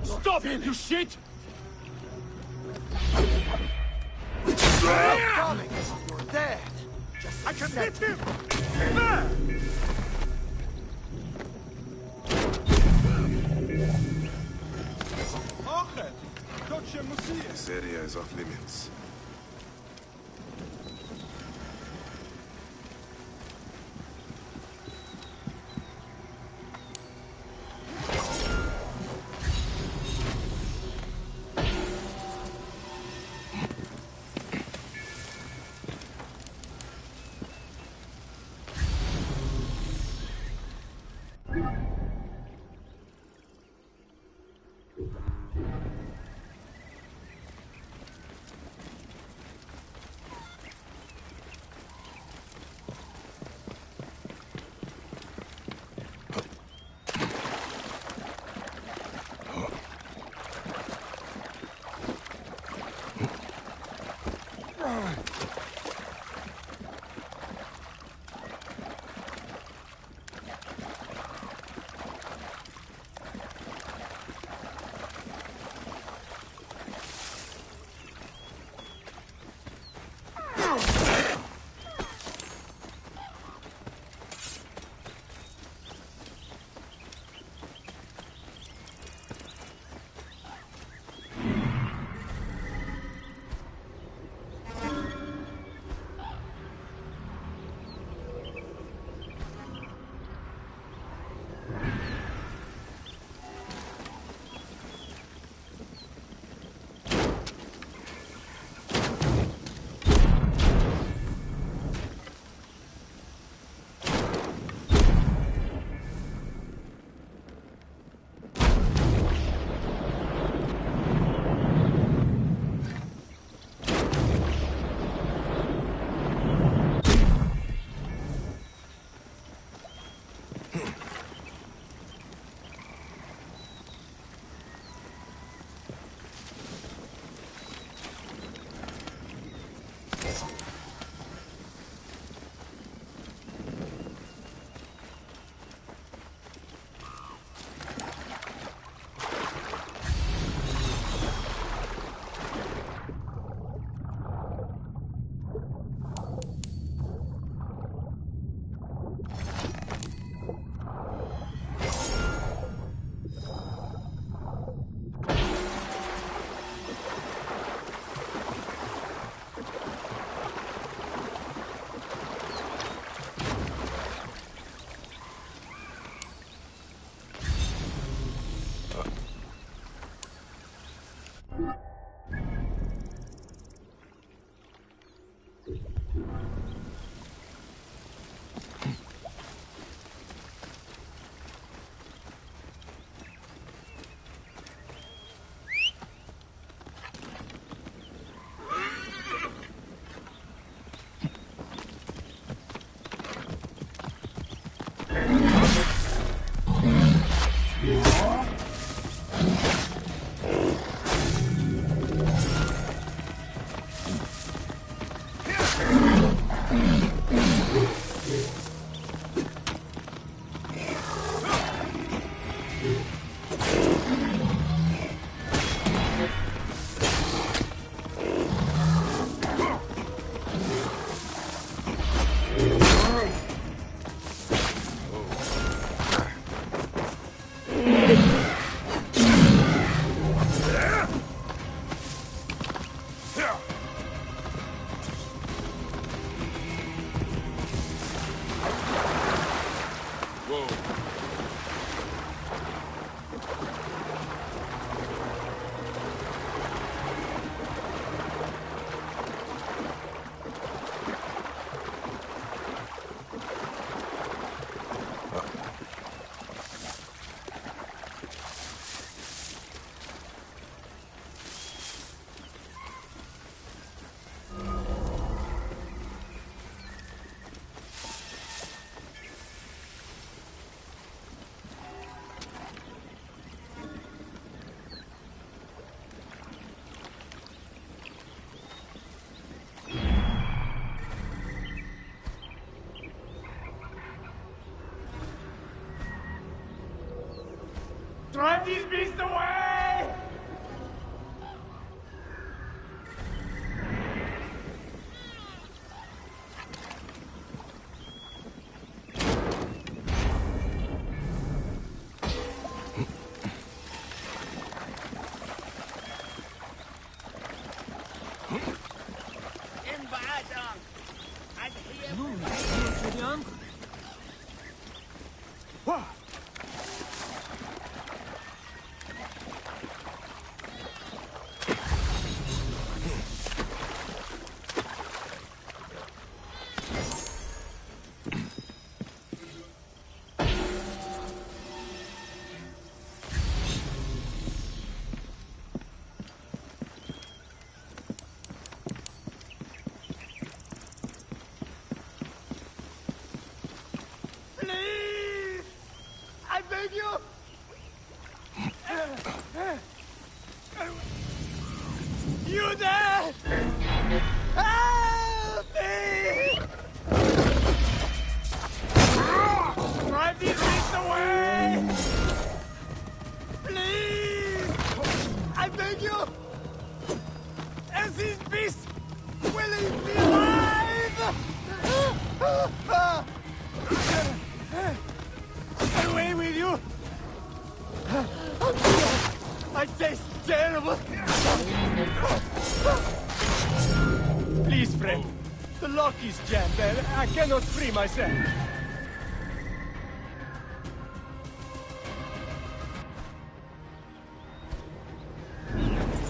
Stop him, you shit! Darling, you're dead. I can hit him! This area is off limits. Drive these beasts away! You there! Help me! Drive these beasts away! Please! I beg you! As these beasts will leave me alive! Away with you! I taste terrible! Please, friend. The lock is jammed and I cannot free myself.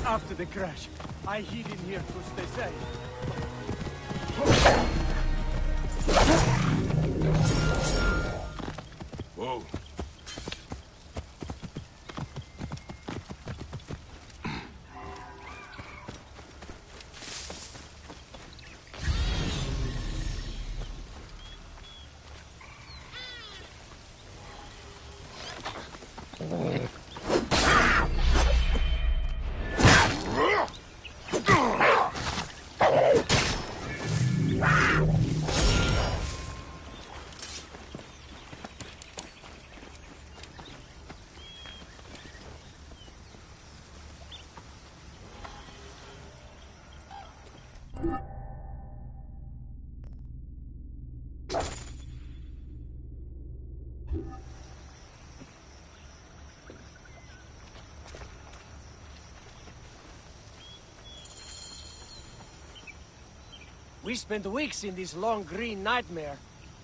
After the crash, I hid in here to stay safe. Whoa. We spent weeks in this long green nightmare,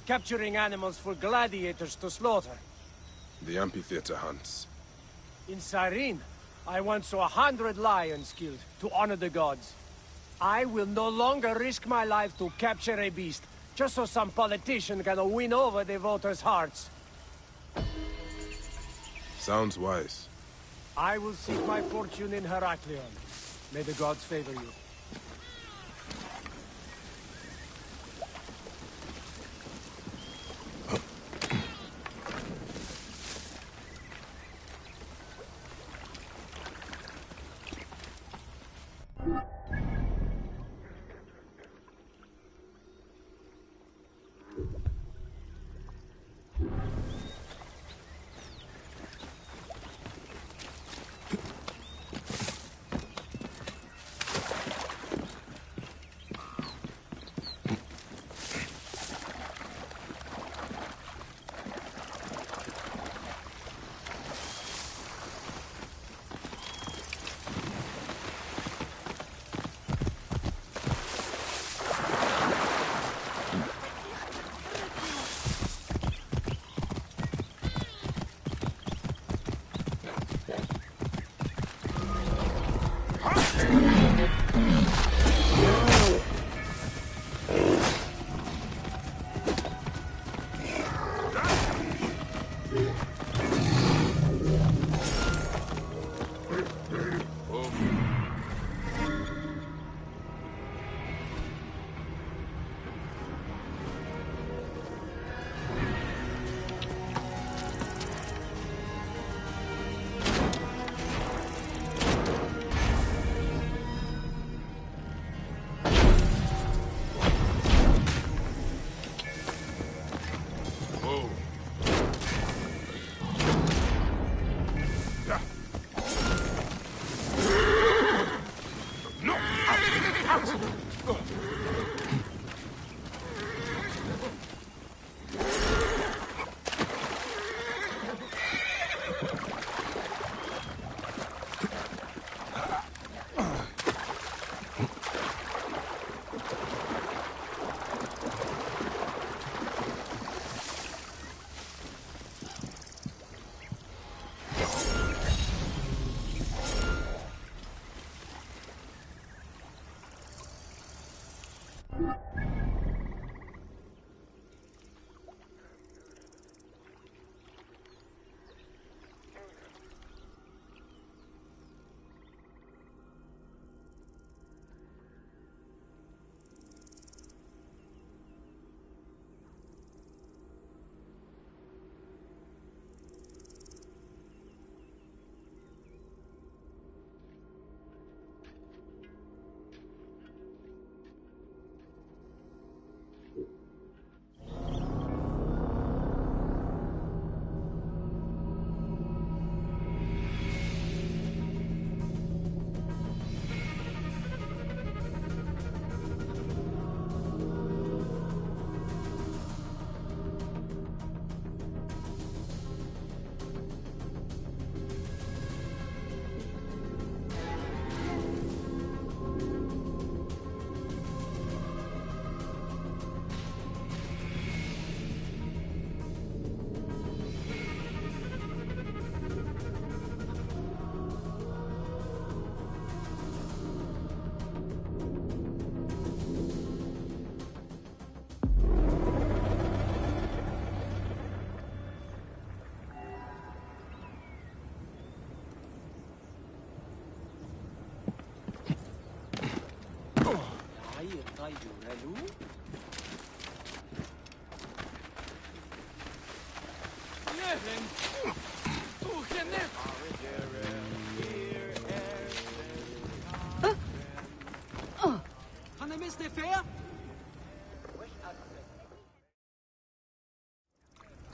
capturing animals for gladiators to slaughter. The amphitheater hunts. In Cyrene, I once saw 100 lions killed to honor the gods. I will no longer risk my life to capture a beast, just so some politician can win over the voters' hearts. Sounds wise. I will seek my fortune in Heraklion. May the gods favor you.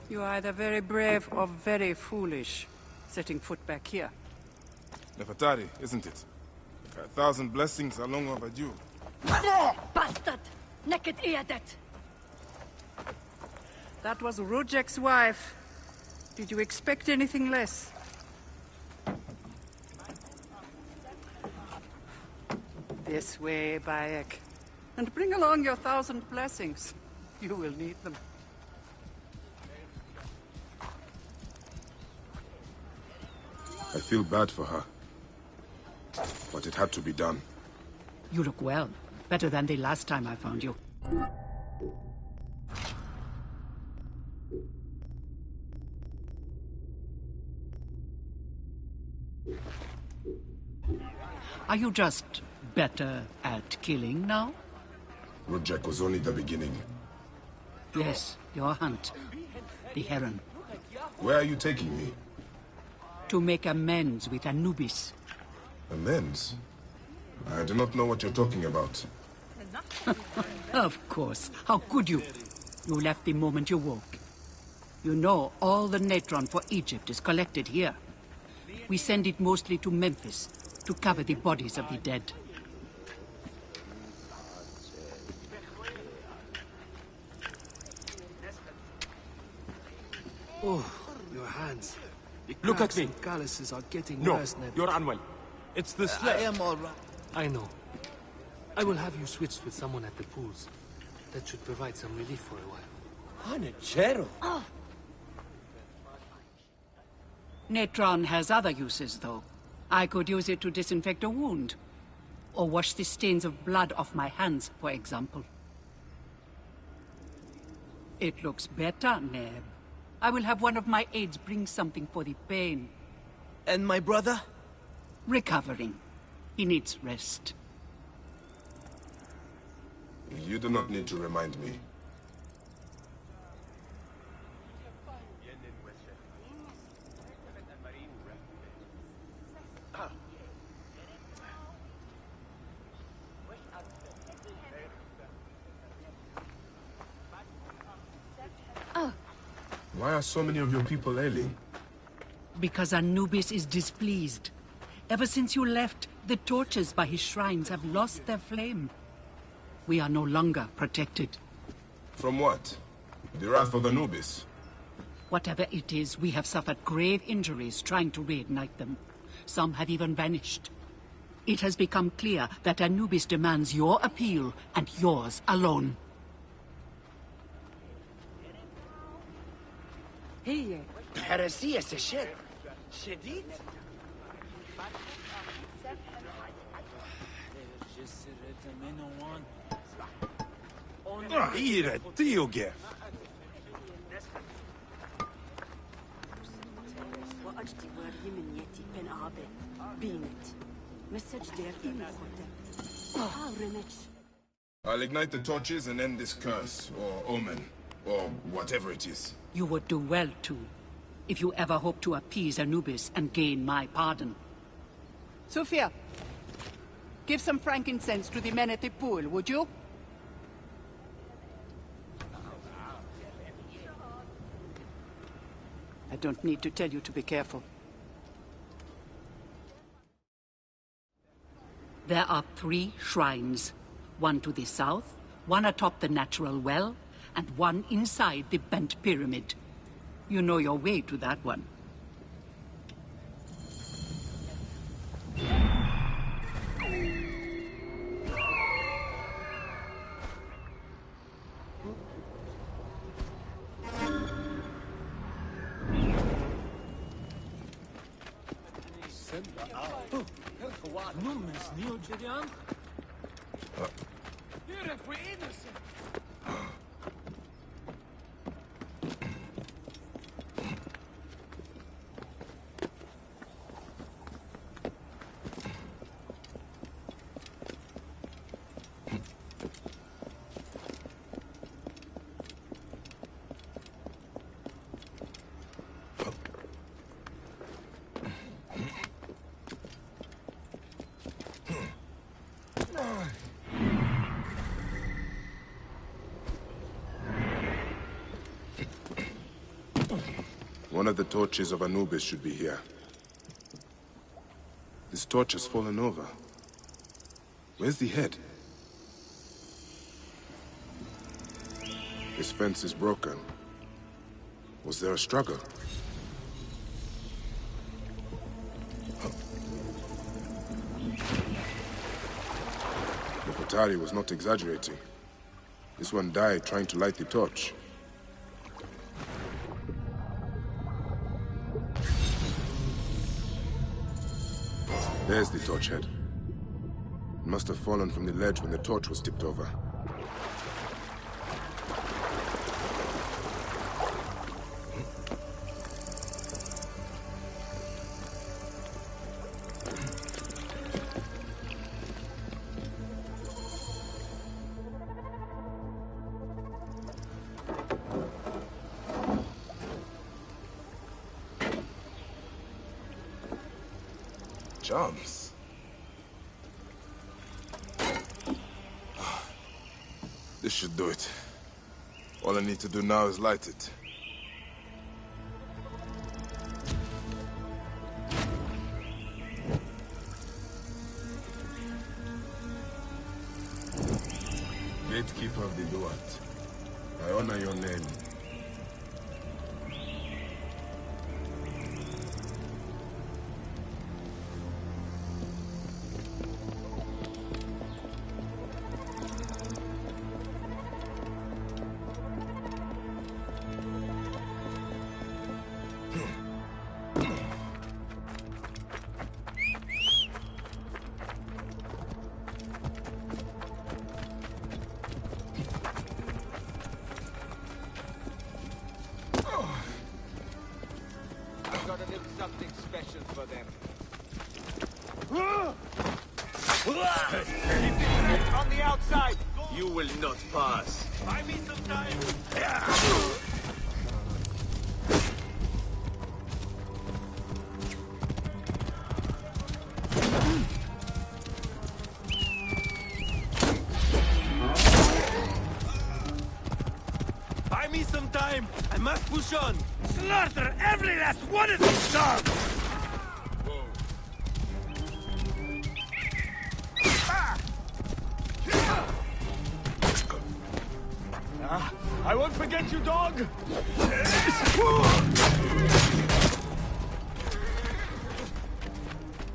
You are either very brave or very foolish, setting foot back here. Nefertari, isn't it? 1,000 blessings are long overdue. Bastard! Naked Eadet! That was Rujek's wife. Did you expect anything less? This way, Bayek. And bring along your 1,000 blessings. You will need them. I feel bad for her. But it had to be done. You look well. Better than the last time I found you. Are you just better at killing now? Rujek was only the beginning. Yes, your hunt. The heron. Where are you taking me? To make amends with Anubis. Amends? I do not know what you're talking about. Of course. How could you? You left the moment you woke. You know all the natron for Egypt is collected here. We send it mostly to Memphis, to cover the bodies of the dead. Oh, your hands. Look at me. And calluses are getting No, worse, Ned. you're unwell. It's the I sled. am all right. I know. I will have you switched with someone at the pools. That should provide some relief for a while. Hanachero. Natron has other uses, though. I could use it to disinfect a wound. Or wash the stains of blood off my hands, for example. It looks better, Neb. I will have one of my aides bring something for the pain. And my brother? Recovering. He needs rest. You do not need to remind me. Why are so many of your people ailing? Because Anubis is displeased. Ever since you left, the torches by his shrines have lost their flame. We are no longer protected. From what? The wrath of Anubis? Whatever it is, we have suffered grave injuries trying to reignite them. Some have even vanished. It has become clear that Anubis demands your appeal, and yours alone. هي هرسية سشد شديد Ire, Tioge. I'll ignite the torches and end this curse, or omen, or whatever it is. You would do well to, if you ever hope to appease Anubis and gain my pardon. Sophia, give some frankincense to the men at the pool, would you? I don't need to tell you to be careful. There are 3 shrines. One to the south, one atop the natural well, and one inside the bent pyramid. You know your way to that one. One of the torches of Anubis should be here. This torch has fallen over. Where's the head? This fence is broken. Was there a struggle? Nefertari was not exaggerating. This one died trying to light the torch. There's the torch head. It must have fallen from the ledge when the torch was tipped over. Jumps. This should do it. All I need to do now is light it. Gatekeeper of the Duat, I honor your name. Got a little something special for them. On the outside! You will not pass. Buy me some time! Buy me some time! I must push on! Slaughter every last one of these dogs! I won't forget you, dog!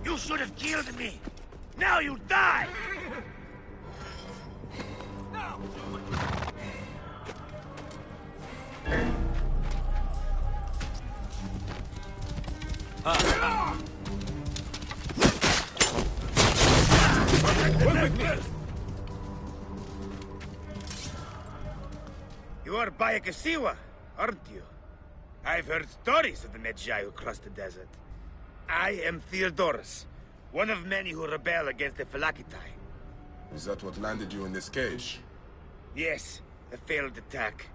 You should have killed me! Now you die! You are Bayakasiwa, aren't you? I've heard stories of the Medjay who crossed the desert. I am Theodorus, one of many who rebel against the Phylakitai. Is that what landed you in this cage? Yes, a failed attack.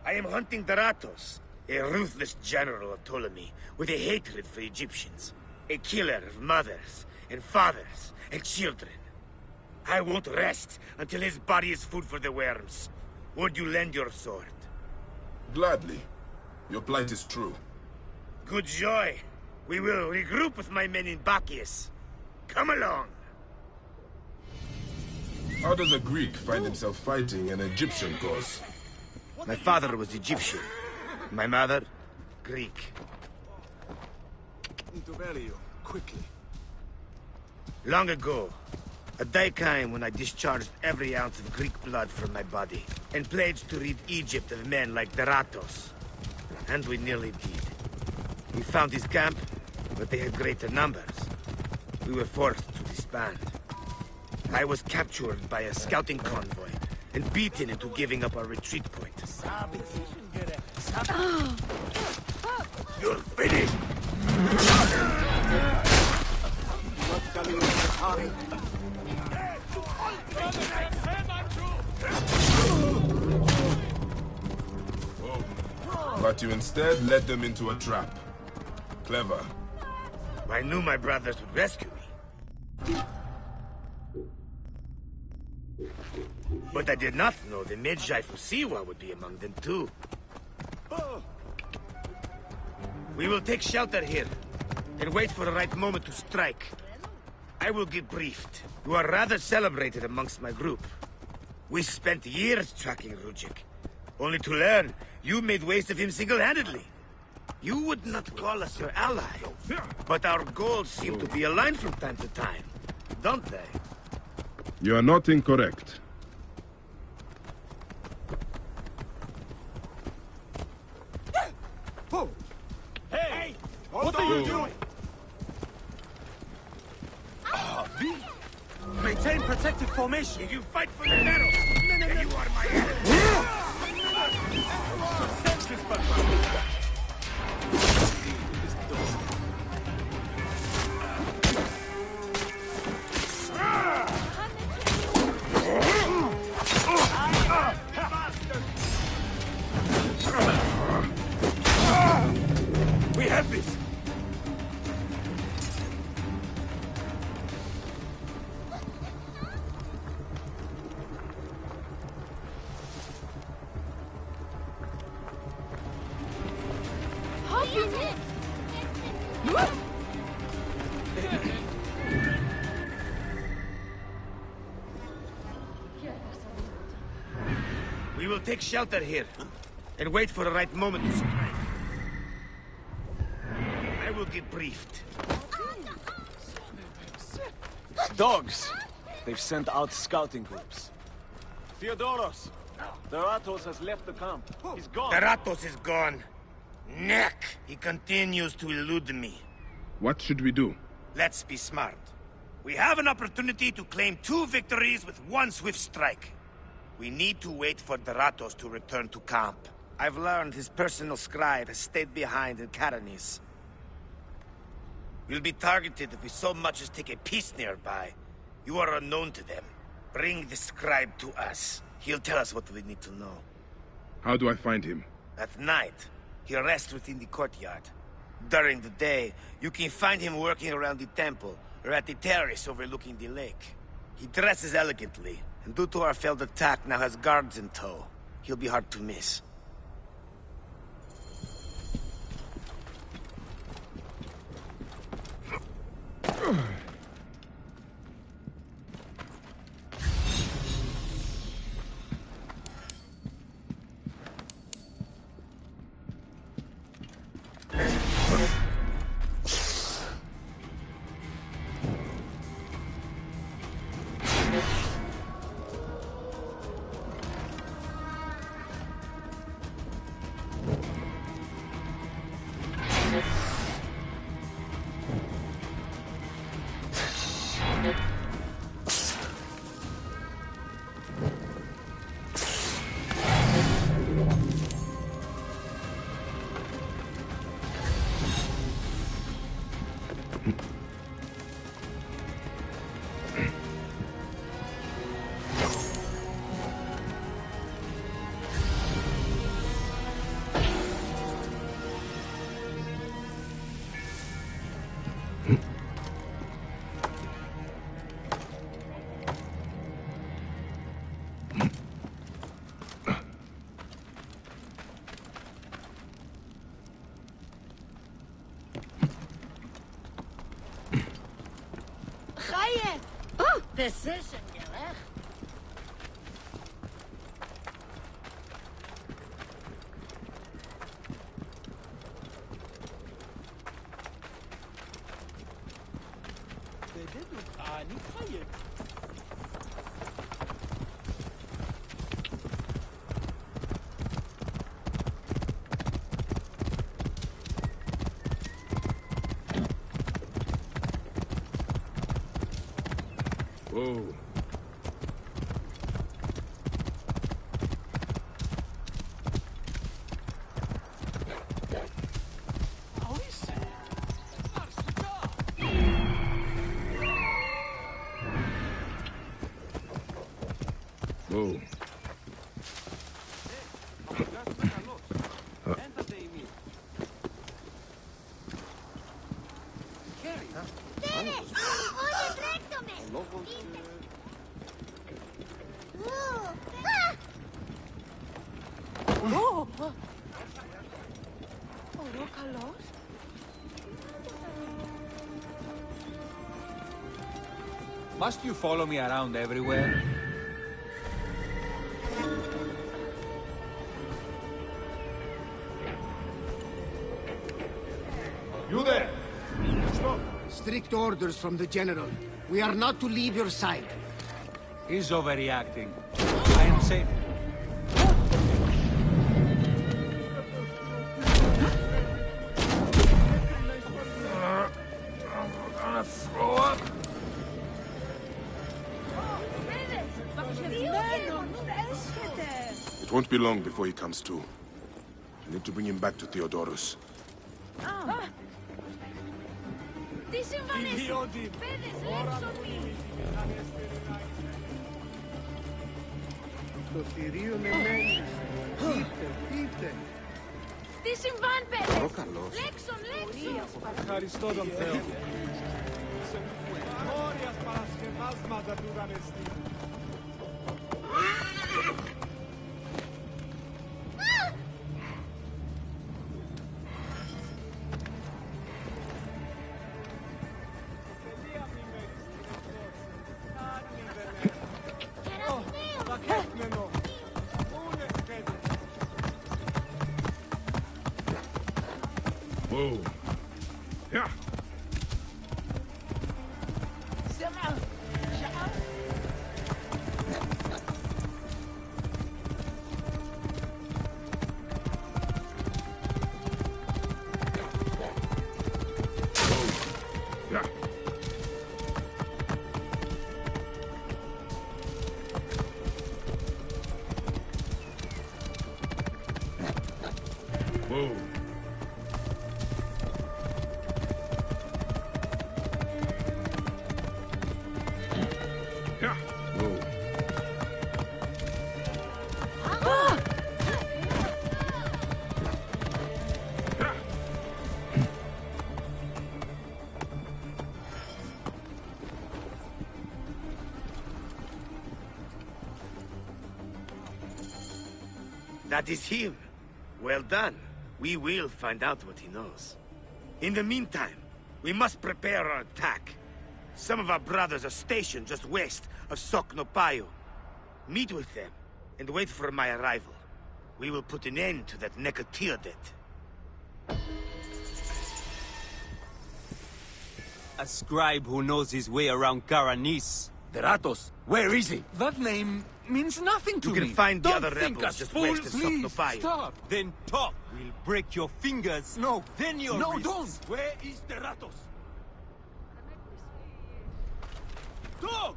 I am hunting Daratos, a ruthless general of Ptolemy with a hatred for Egyptians. A killer of mothers and fathers and children. I won't rest until his body is food for the worms. Would you lend your sword? Gladly. Your plight is true. Good joy. We will regroup with my men in Bacchius. Come along. How does a Greek find himself fighting an Egyptian cause? My father was Egyptian. My mother, Greek. Need to bury you, quickly. Long ago, a day came when I discharged every ounce of Greek blood from my body, and pledged to rid Egypt of men like Daratos. And we nearly did. We found his camp, but they had greater numbers. We were forced to disband. I was captured by a scouting convoy, and beaten into giving up our retreat point. You're finished! But you instead led them into a trap. Clever. I knew my brothers would rescue me. But I did not know the Medjay from Siwa would be among them too. We will take shelter here, and wait for the right moment to strike. I will get briefed. You are rather celebrated amongst my group. We spent years tracking Rujik, only to learn you made waste of him single-handedly. You would not call us your ally, but our goals seem to be aligned from time to time, don't they? You are not incorrect. Hey! What are you doing? Maintain protective formation. If you fight for the battle, then you are my enemy. We have this! We will take shelter here, and wait for the right moment to strike. I will get briefed. Dogs. They've sent out scouting groups. Theodoros, the Ratos has left the camp. He's gone. Daratos is gone. Neck! He continues to elude me. What should we do? Let's be smart. We have an opportunity to claim 2 victories with 1 swift strike. We need to wait for Daratos to return to camp. I've learned his personal scribe has stayed behind in Karanis. We'll be targeted if we so much as take a piece nearby. You are unknown to them. Bring the scribe to us. He'll tell us what we need to know. How do I find him? At night, he rests within the courtyard. During the day, you can find him working around the temple, or at the terrace overlooking the lake. He dresses elegantly, and due to our failed attack, now has guards in tow. He'll be hard to miss. Precision, Geller. Whoa. Whoa. Must you follow me around everywhere? You there! Stop! Strict orders from the General. We are not to leave your side. He's overreacting. I am safe. I'm gonna throw up. It won't be long before he comes to. I need to bring him back to Theodorus. Τι συμβαίνει, παιδες, λέξονοι! Το θηρίο με μένεις. Πείτε. Τι συμβάν, παιδες! Λέξον, λέξον! Ευχαριστώ τον Θεό. Σε μόρια παρασκευάσματα του Γανεστή. Whoa. Yeah. Yeah. Whoa. Yeah. Whoa. Yeah. That is him. Well done. We will find out what he knows. In the meantime, we must prepare our attack. Some of our brothers are stationed just west of Soknopayo. Meet with them, and wait for my arrival. We will put an end to that Nekatiodet. A scribe who knows his way around Karanis. Deratos, where is he? That name means nothing to You me. can find the Don't other think rebels us just fools, west of please. Soknopayo. Stop. Then talk. We'll break your fingers. No. Then your No, wrists. don't. Where is Deratos? Dog!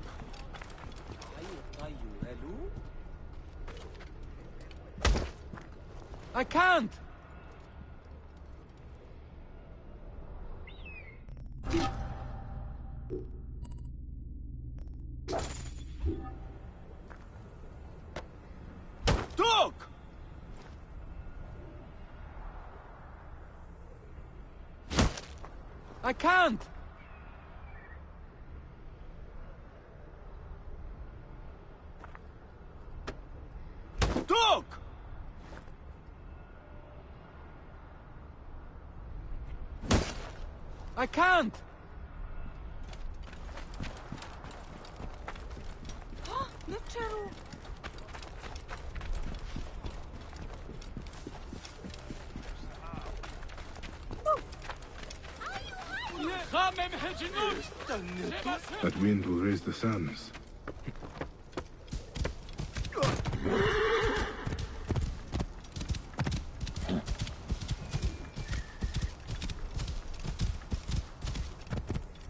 I can't. Dog! I can't. Dog! I can't. That wind will raise the suns.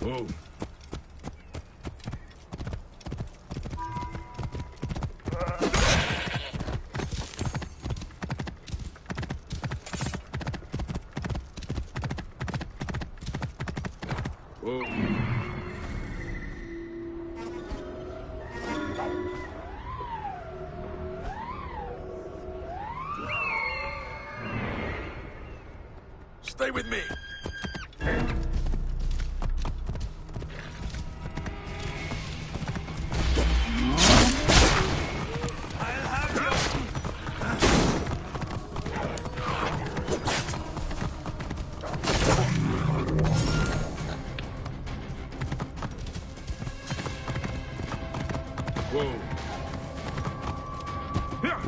Whoa. Whoa. Stay with me. Whoa. Yeah.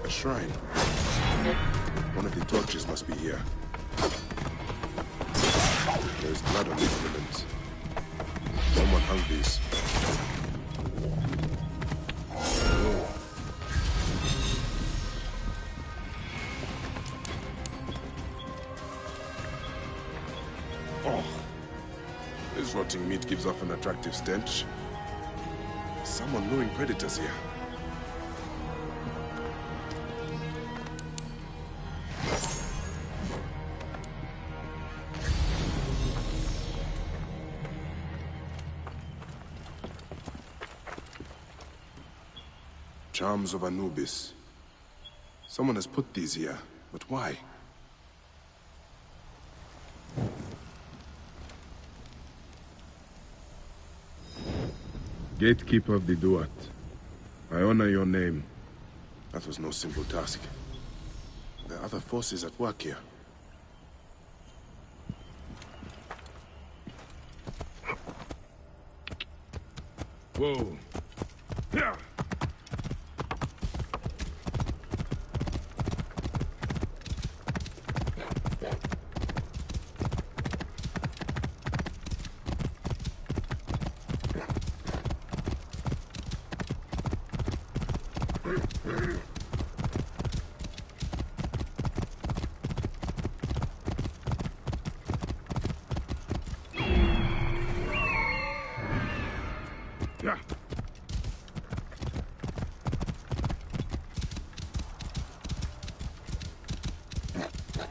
A shrine. One of the torches must be here. There is blood on the ornaments. Someone hung these. Oh. This rotting meat gives off an attractive stench. Someone luring predators here. Charms of Anubis. Someone has put these here, but why? Gatekeeper of the Duat. I honor your name. That was no simple task. There are other forces at work here. Whoa. Yeah. Yeah.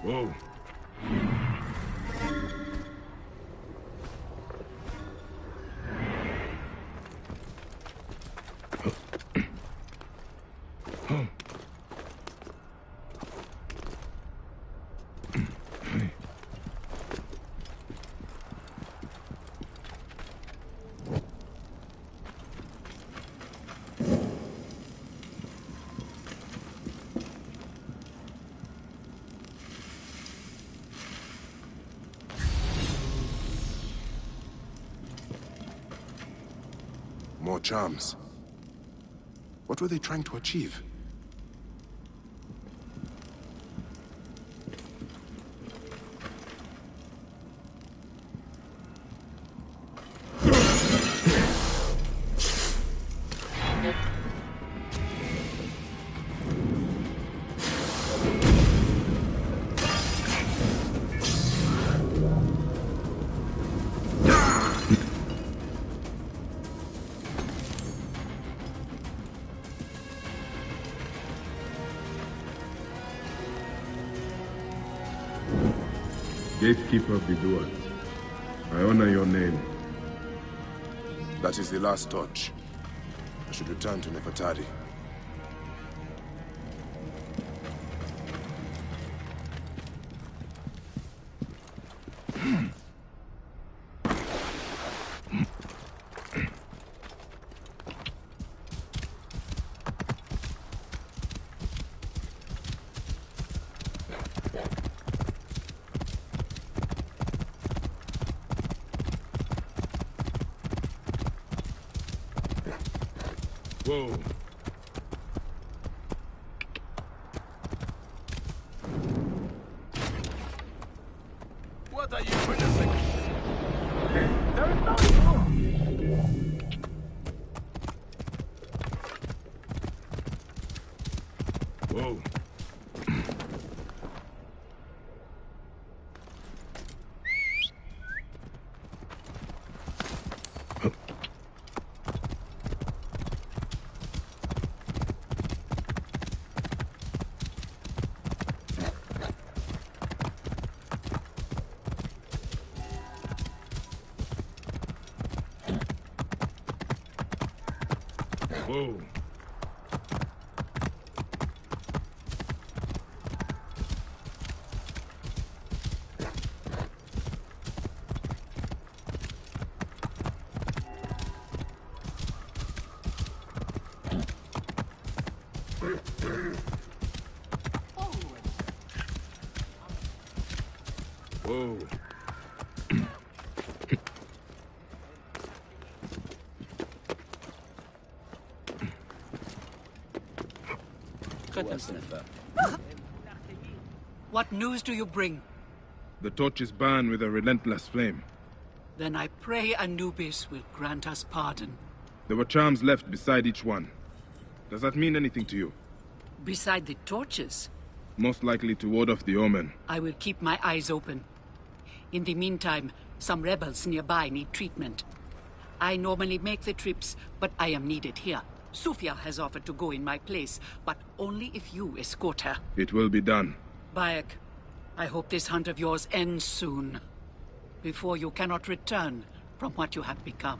Whoa. More charms. What were they trying to achieve? Gatekeeper of the Duat. I honor your name. That is the last torch. I should return to Nefertari. Whoa. What are you witnessing? Whoa. Whoa. Whoa. What news do you bring? The torches burn with a relentless flame. Then I pray Anubis will grant us pardon. There were charms left beside each one. Does that mean anything to you? Beside the torches? Most likely to ward off the omen. I will keep my eyes open. In the meantime, some rebels nearby need treatment. I normally make the trips, but I am needed here. Sufia has offered to go in my place, but only if you escort her. It will be done. Bayek, I hope this hunt of yours ends soon. Before you cannot return from what you have become.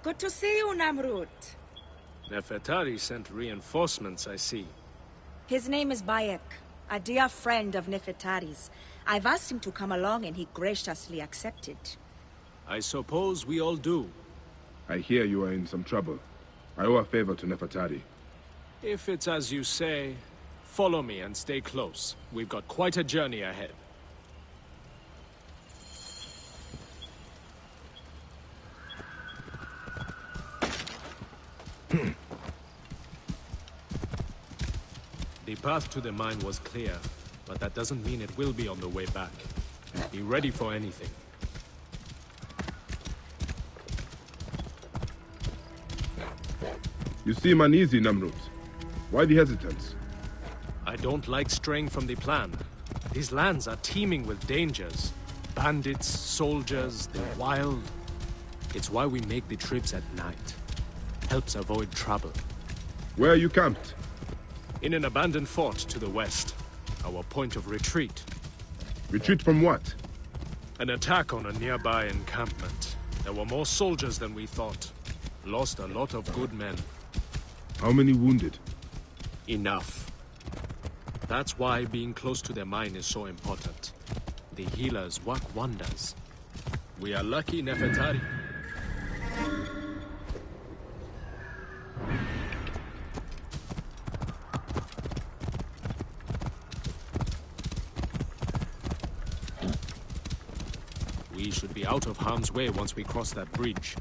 Good to see you, Namrud. Nefertari sent reinforcements, I see. His name is Bayek, a dear friend of Nefertari's. I've asked him to come along and he graciously accepted. I suppose we all do. I hear you are in some trouble. I owe a favor to Nefertari. If it's as you say, follow me and stay close. We've got quite a journey ahead. The path to the mine was clear, but that doesn't mean it will be on the way back. Be ready for anything. You seem uneasy, Namrud. Why the hesitance? I don't like straying from the plan. These lands are teeming with dangers. Bandits, soldiers, the wild. It's why we make the trips at night. Helps avoid trouble. Where are you camped? In an abandoned fort to the west. Our point of retreat. Retreat from what? An attack on a nearby encampment. There were more soldiers than we thought. Lost a lot of good men. How many wounded? Enough. That's why being close to the mine is so important. The healers work wonders. We are lucky, Nefertari. We should be out of harm's way once we cross that bridge.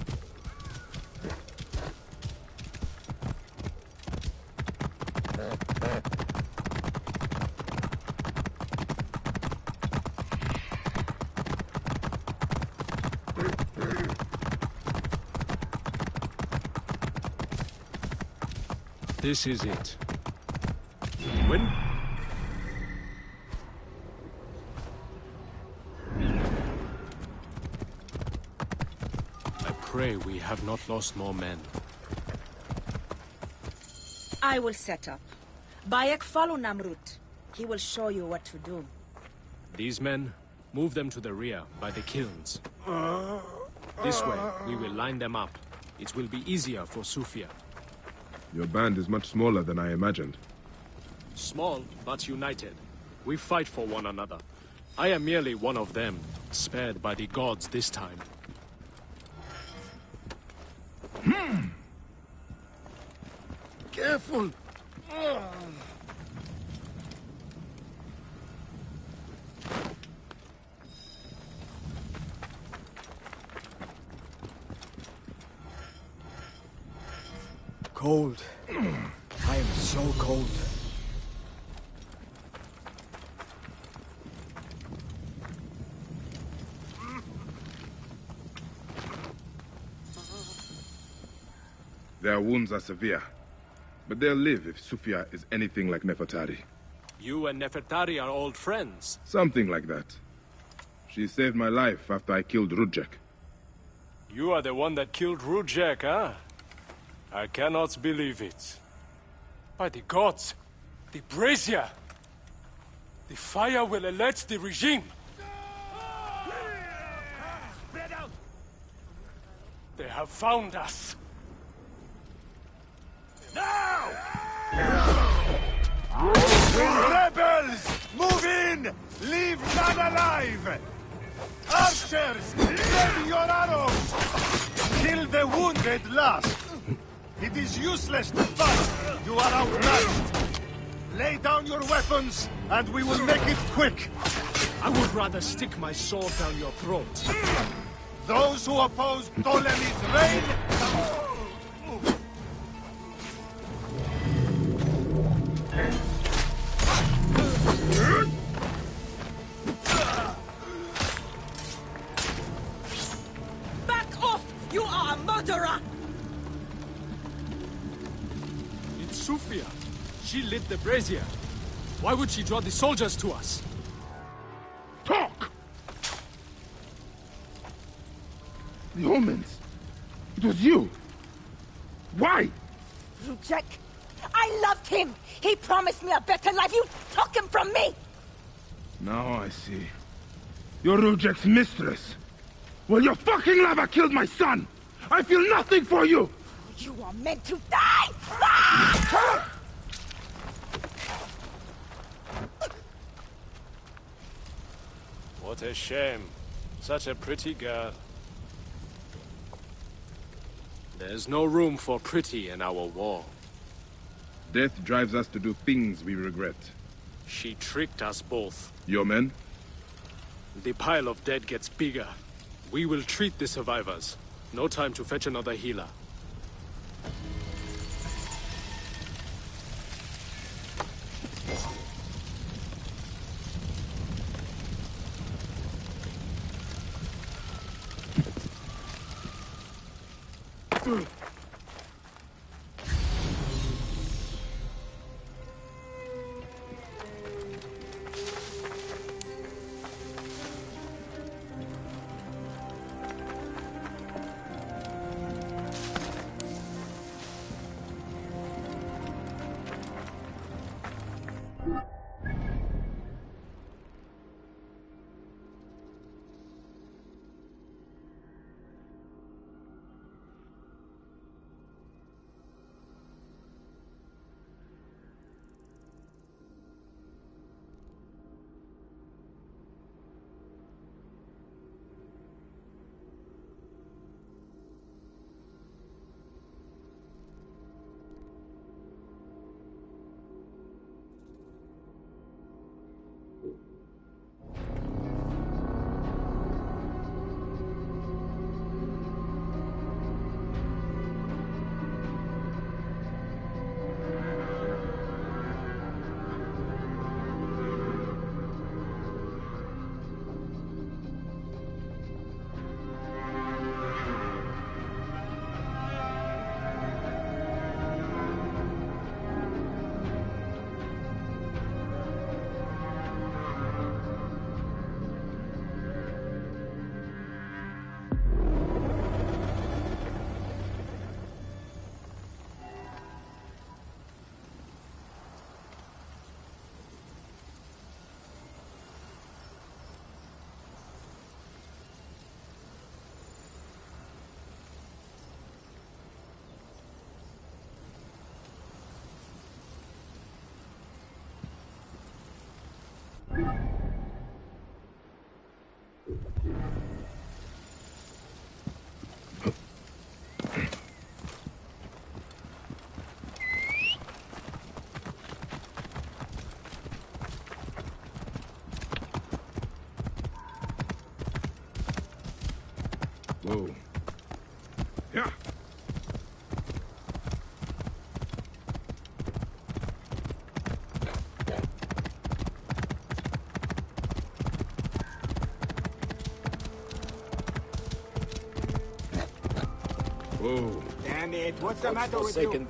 This is it. When? I pray we have not lost more men. I will set up. Bayek, follow Namrud. He will show you what to do. These men, move them to the rear, by the kilns. This way, we will line them up. It will be easier for Sufia. Your band is much smaller than I imagined. Small, but united. We fight for one another. I am merely one of them, spared by the gods this time. Careful! Cold. I am so cold. Their wounds are severe, but they'll live if Sufia is anything like Nefertari. You and Nefertari are old friends. Something like that. She saved my life after I killed Rudjek. You are the one that killed Rudjek, huh? I cannot believe it. By the gods, the brazier! The fire will alert the regime! Spread out! They have found us! Now! Rebels! Move in! Leave none alive! Archers! Ready your arrows! Kill the wounded last! It is useless to fight! You are outmatched! Lay down your weapons, and we will make it quick! I would rather stick my sword down your throat. Those who oppose Ptolemy's reign... Back off! You are a murderer! It's Sufia. She lit the brazier. Why would she draw the soldiers to us? Talk! The omens. It was you. Why? Rujek, I loved him! He promised me a better life! You took him from me! Now I see. You're Rujek's mistress. Well, your fucking lava killed my son! I feel nothing for you! You are meant to die! Ah! What a shame. Such a pretty girl. There's no room for pretty in our war. Death drives us to do things we regret. She tricked us both. Your men? The pile of dead gets bigger. We will treat the survivors. No time to fetch another healer. Whoa. Yeah. Whoa. Damn it, what's the matter with you?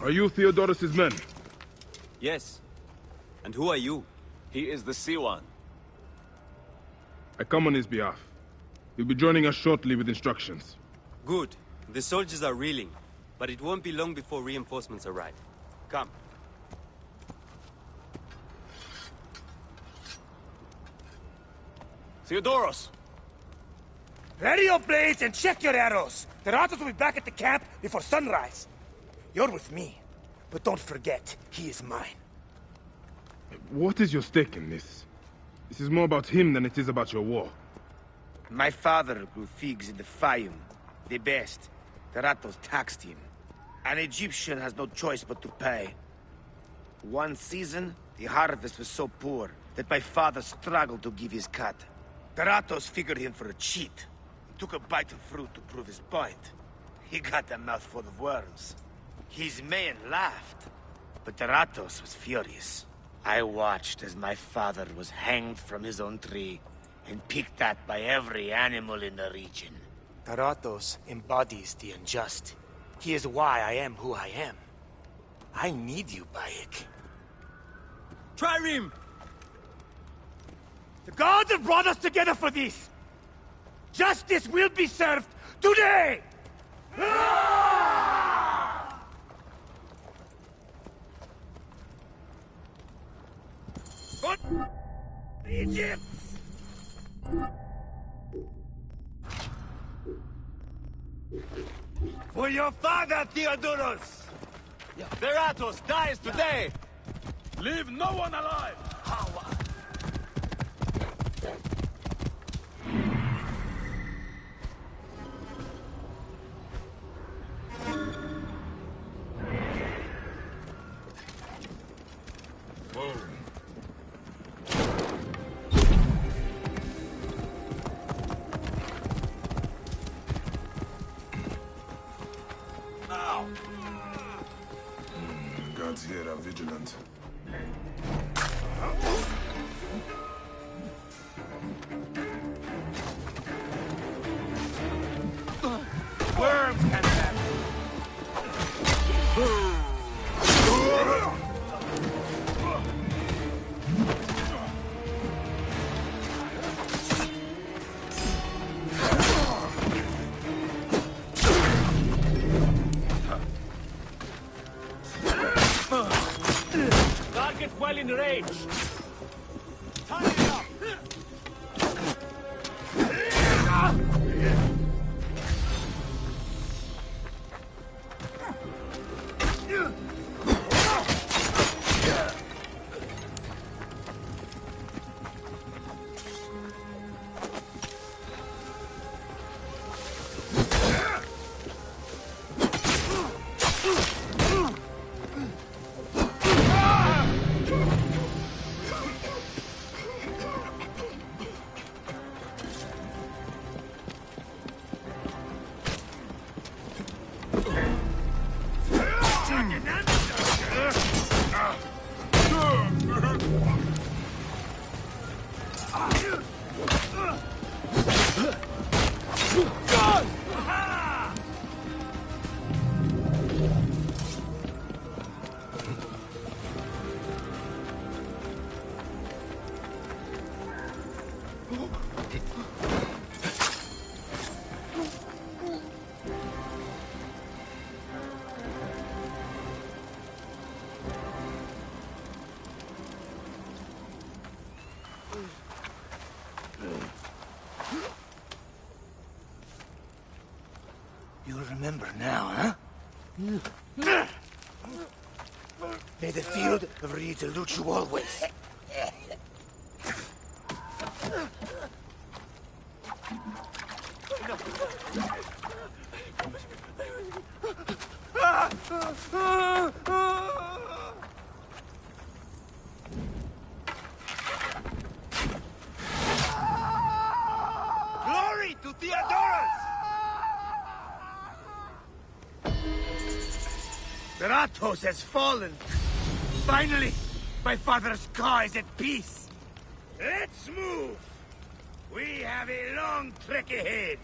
Are you Theodorus's men? Yes. And who are you? He is the Siwan. I come on his behalf. He'll be joining us shortly with instructions. Good. The soldiers are reeling, but it won't be long before reinforcements arrive. Come. Theodoros! Ready your blades and check your arrows. The Ratos will be back at the camp before sunrise. You're with me, but don't forget, he is mine. What is your stake in this? This is more about him than it is about your war. My father grew figs in the Fayum, the best. The Ratos taxed him. An Egyptian has no choice but to pay. One season, the harvest was so poor that my father struggled to give his cut. The Ratos figured him for a cheat. He took a bite of fruit to prove his point. He got a mouthful of worms. His men laughed, but the Ratos was furious. I watched as my father was hanged from his own tree and picked at by every animal in the region. The Ratos embodies the unjust. He is why I am who I am. I need you, Bayek. Trireme! The gods have brought us together for this! Justice will be served today! What? Egypt! For your father, Theodoros! Veratos dies today! Leave no one alive! Whoa. Guards here are vigilant. Worms can happen! Target well in range. Tie it up. You'll remember now, huh? May the field of reeds elude you always. Glory to Theodorus! Ratos has fallen. Finally, my father's car is at peace. Let's move. We have a long trek ahead.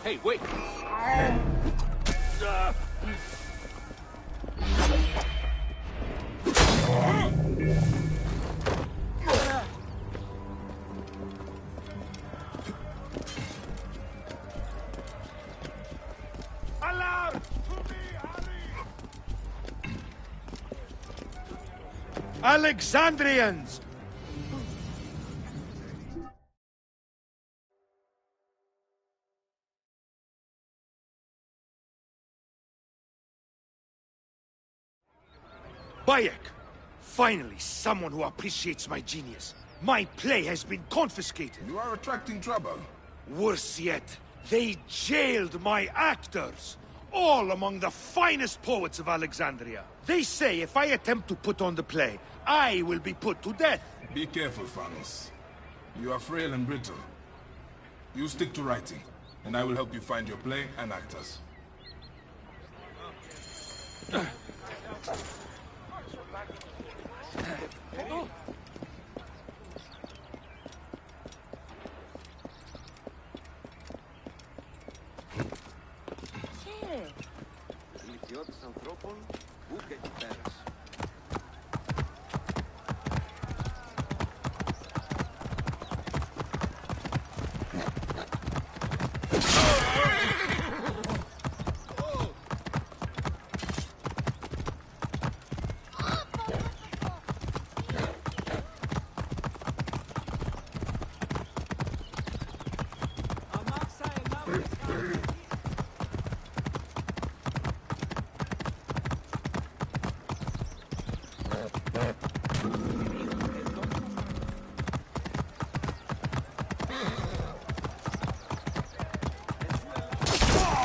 Hey, wait! Alarm! Alexandrians! Bayek! Finally, someone who appreciates my genius. My play has been confiscated. You are attracting trouble. Worse yet, they jailed my actors. All among the finest poets of Alexandria. They say if I attempt to put on the play, I will be put to death. Be careful, Phanos. You are frail and brittle. You stick to writing, and I will help you find your play and actors.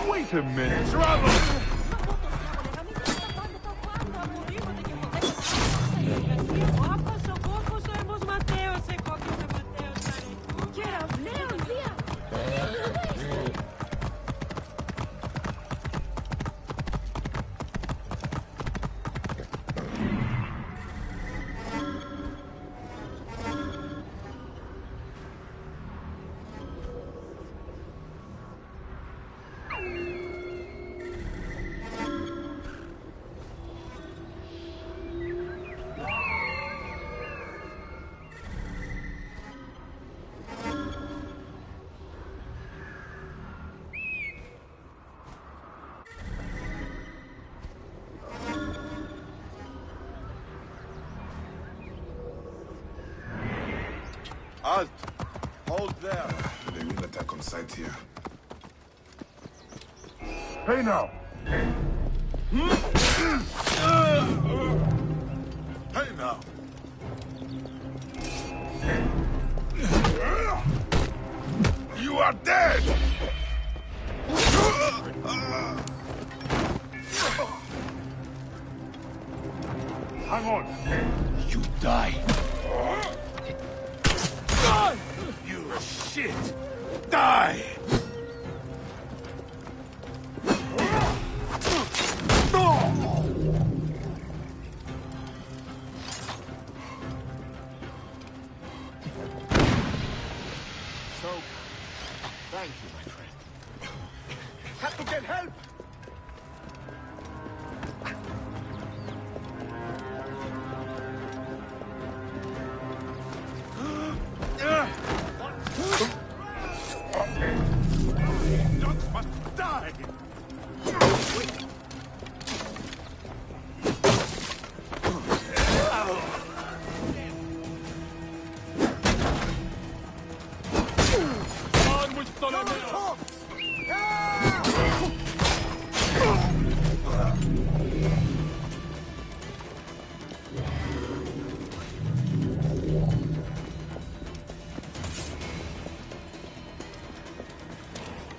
Wait a minute. Trouble! Halt! Hold there! They will attack on sight here. Hey now! Hey now! You are dead! Hang on! You die! You shit! Die! So, thank you, my friend. Have to get help! Dogs must die! On with Ptolemy!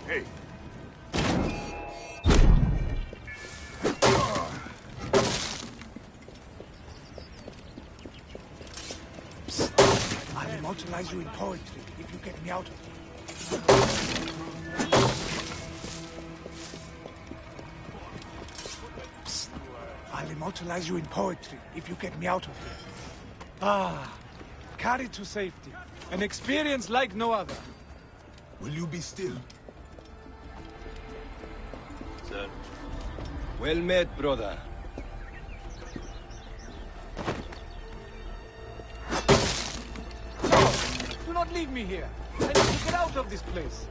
Hey! I'll immortalize you in poetry if you get me out of here. Psst. I'll immortalize you in poetry if you get me out of here. Ah, carried to safety. An experience like no other. Will you be still? sir. Well met, brother. Do not leave me here. I need to get out of this place.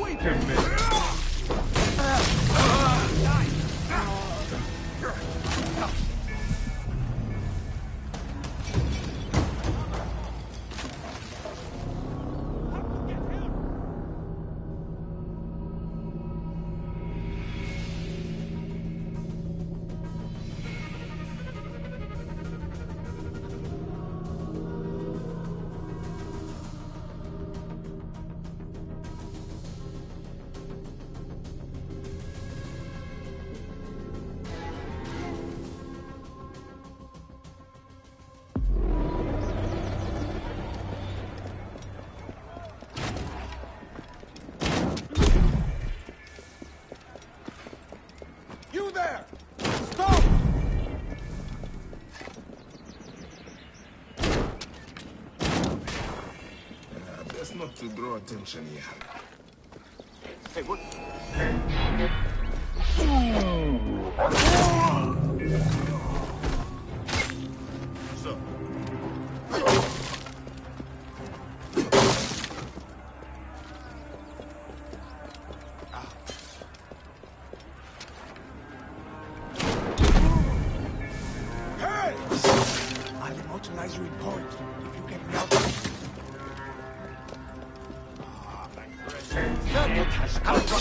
Wait a minute. You there! Stop! Best not to draw attention here. Hey, what? So. Hey! I'll immortalize you in poetry if you get me out of this. Servant has come from...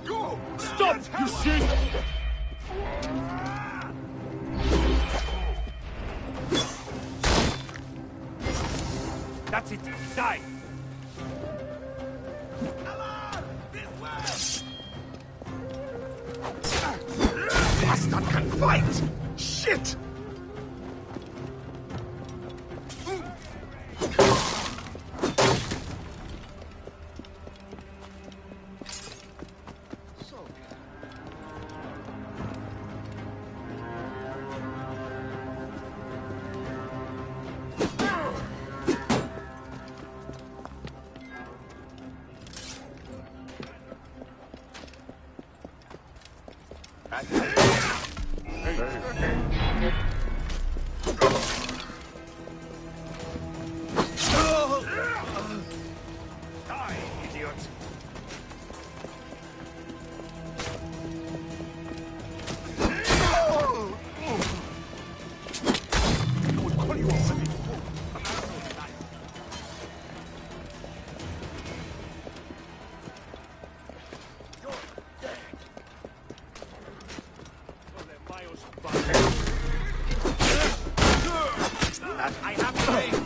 Go! Stop, you shit! That's it. Die! Bastard can fight! Shit! Die, idiot! I have to leave.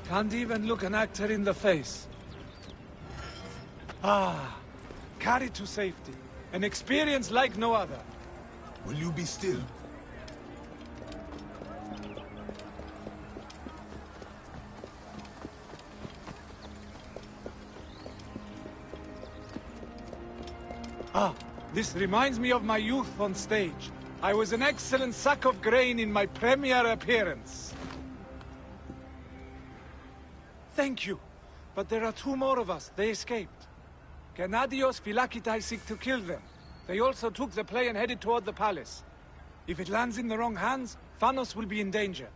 Can't even look an actor in the face. Ah, carried to safety. An experience like no other. Will you be still? Ah, this reminds me of my youth on stage. I was an excellent sack of grain in my premiere appearance. Thank you. But there are two more of us. They escaped. Gennadios Philakitai seek to kill them. They also took the play and headed toward the palace. If it lands in the wrong hands, Thanos will be in danger.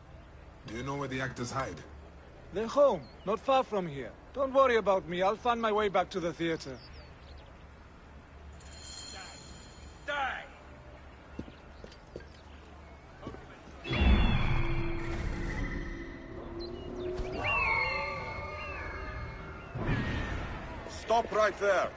Do you know where the actors hide? They're home, not far from here. Don't worry about me. I'll find my way back to the theater. Die! Stop right there!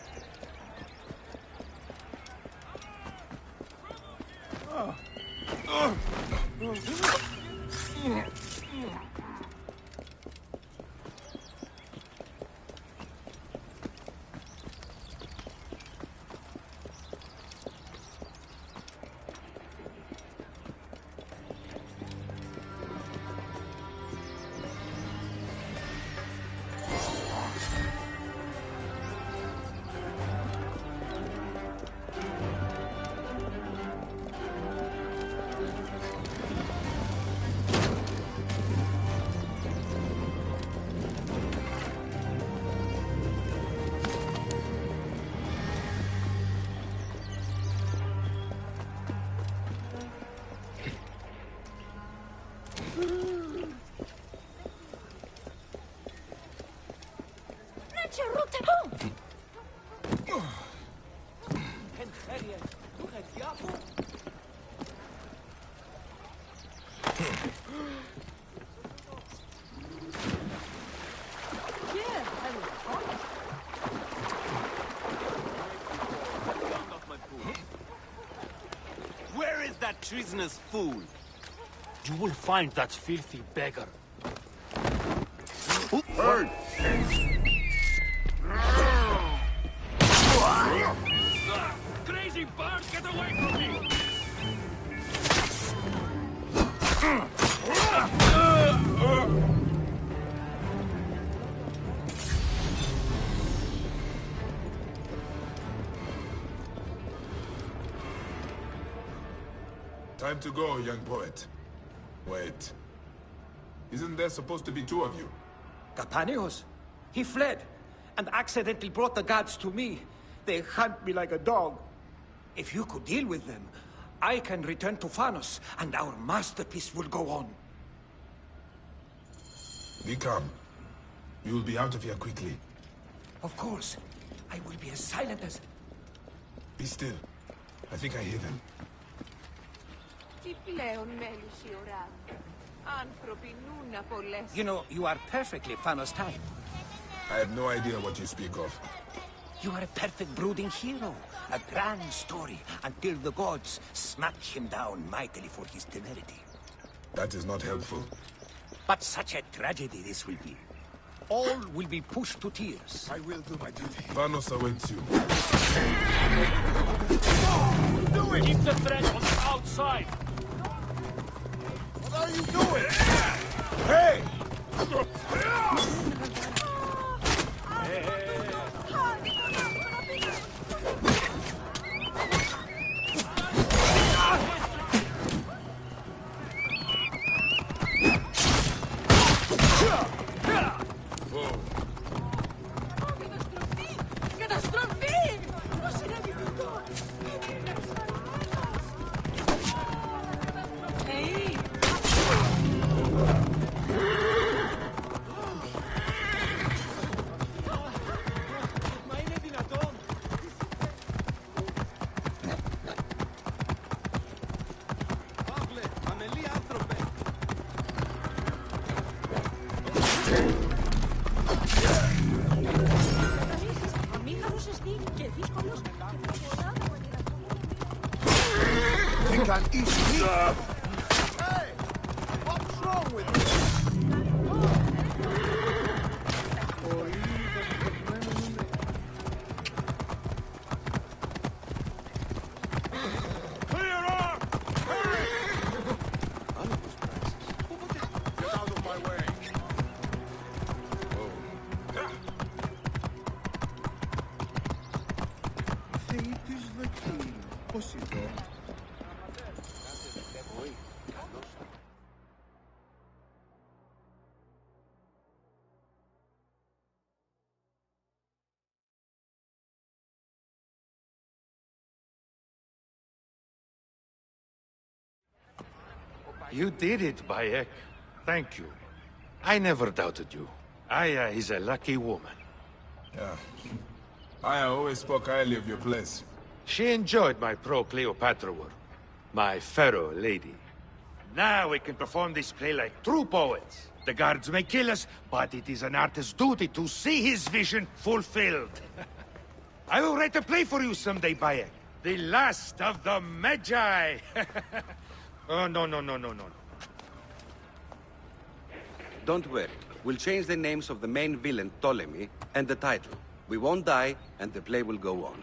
Where is that treasonous fool? You will find that filthy beggar. Hey! Crazy bird, get away from me! Time to go, young poet. Wait. Isn't there supposed to be two of you? Capanios? He fled, and accidentally brought the gods to me. They hunt me like a dog. If you could deal with them, I can return to Phanos, and our masterpiece will go on. Be calm. We will be out of here quickly. Of course. I will be as silent as... Be still. I think I hear them. You know, you are perfectly Phanos type. I have no idea what you speak of. You are a perfect brooding hero. A grand story, until the gods smack him down mightily for his temerity. That is not helpful. But such a tragedy this will be. All will be pushed to tears. I will do my duty. Phanos awaits you. Do it! Keep the threat on the outside! What are you doing? Hey! Think I'll eat me? Hey! What's wrong with you? Clear up! Hurry! Get out of my way. Fate is the key. Possible. You did it, Bayek. Thank you. I never doubted you. Aya is a lucky woman. Yeah. I always spoke highly of your place. She enjoyed my pro-Cleopatra work. My pharaoh lady. Now we can perform this play like true poets. The guards may kill us, but it is an artist's duty to see his vision fulfilled. I will write a play for you someday, Bayek. The last of the Magi! Oh, no. Don't worry. We'll change the names of the main villain, Ptolemy, and the title. We won't die, and the play will go on.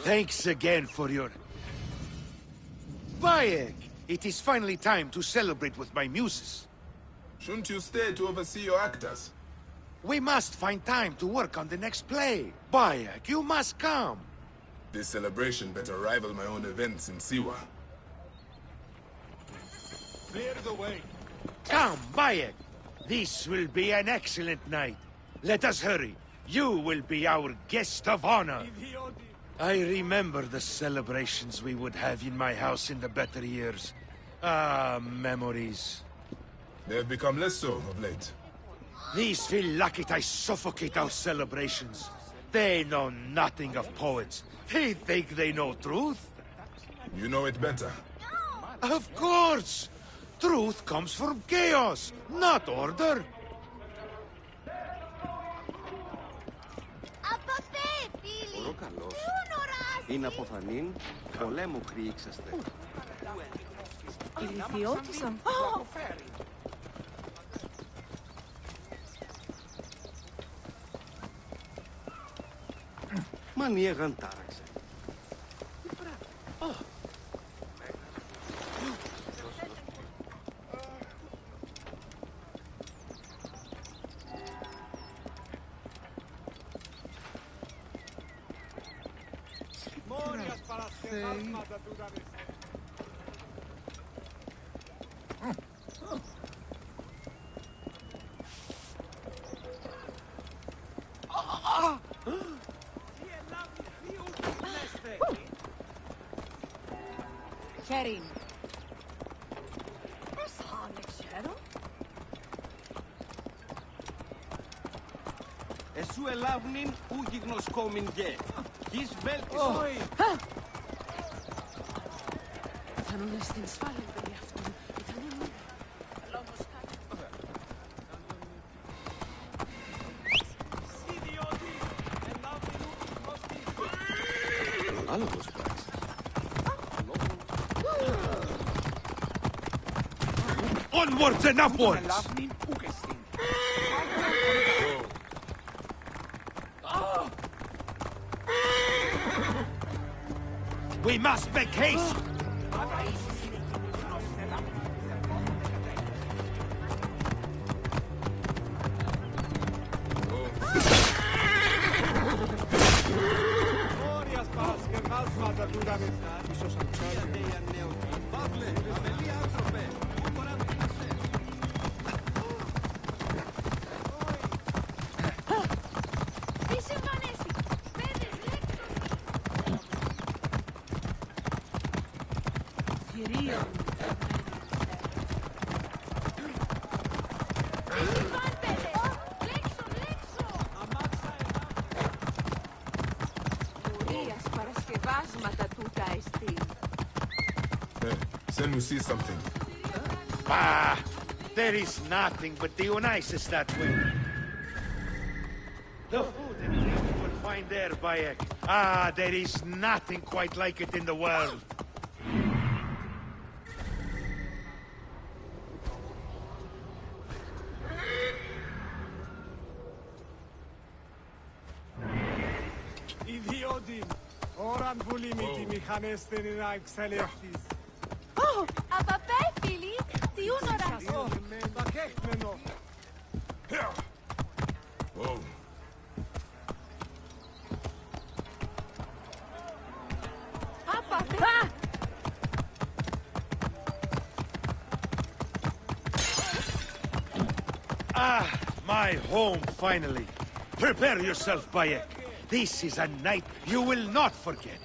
Thanks again for your... Bayek! It is finally time to celebrate with my muses. Shouldn't you stay to oversee your actors? We must find time to work on the next play. Bayek, you must come. This celebration better rival my own events in Siwa. Clear the way. Come, Bayek. This will be an excellent night. Let us hurry. You will be our guest of honor. I remember the celebrations we would have in my house in the better years. Ah, memories. They have become less so of late. These Phylakitae suffocate our celebrations. They know nothing of poets. They think they know truth. You know it better. Of course! Truth comes from chaos, not order. Καλός. Είναι αποφανήν, πολέμου κρύξαστε. Ηλικιώτησαν. Μανιέγαν τάραξε. Χέριν. Πώς θα ξέρω. Εσού ελάβνην ου γιγνοσκόμην γε. Γης βέλτισον. Θα νουν στην σφάλεν περί αυτού. Ήτανε λόγος κάτι. Άλλο πώς πράξει. Onwards and upwards! We must make haste! Then we see something. Bah! There is nothing but Dionysus that way. The food and drink you will find there, Bayek. Ah, there is nothing quite like it in the world. Idiodin! Oran bulimiti michanesteni na excelestis. Oh, απαπέ, φίλοι! Τι ούνορας! Whoa. Απα, Ah, my home, finally. Prepare yourself, Bayek. This is a night you will not forget.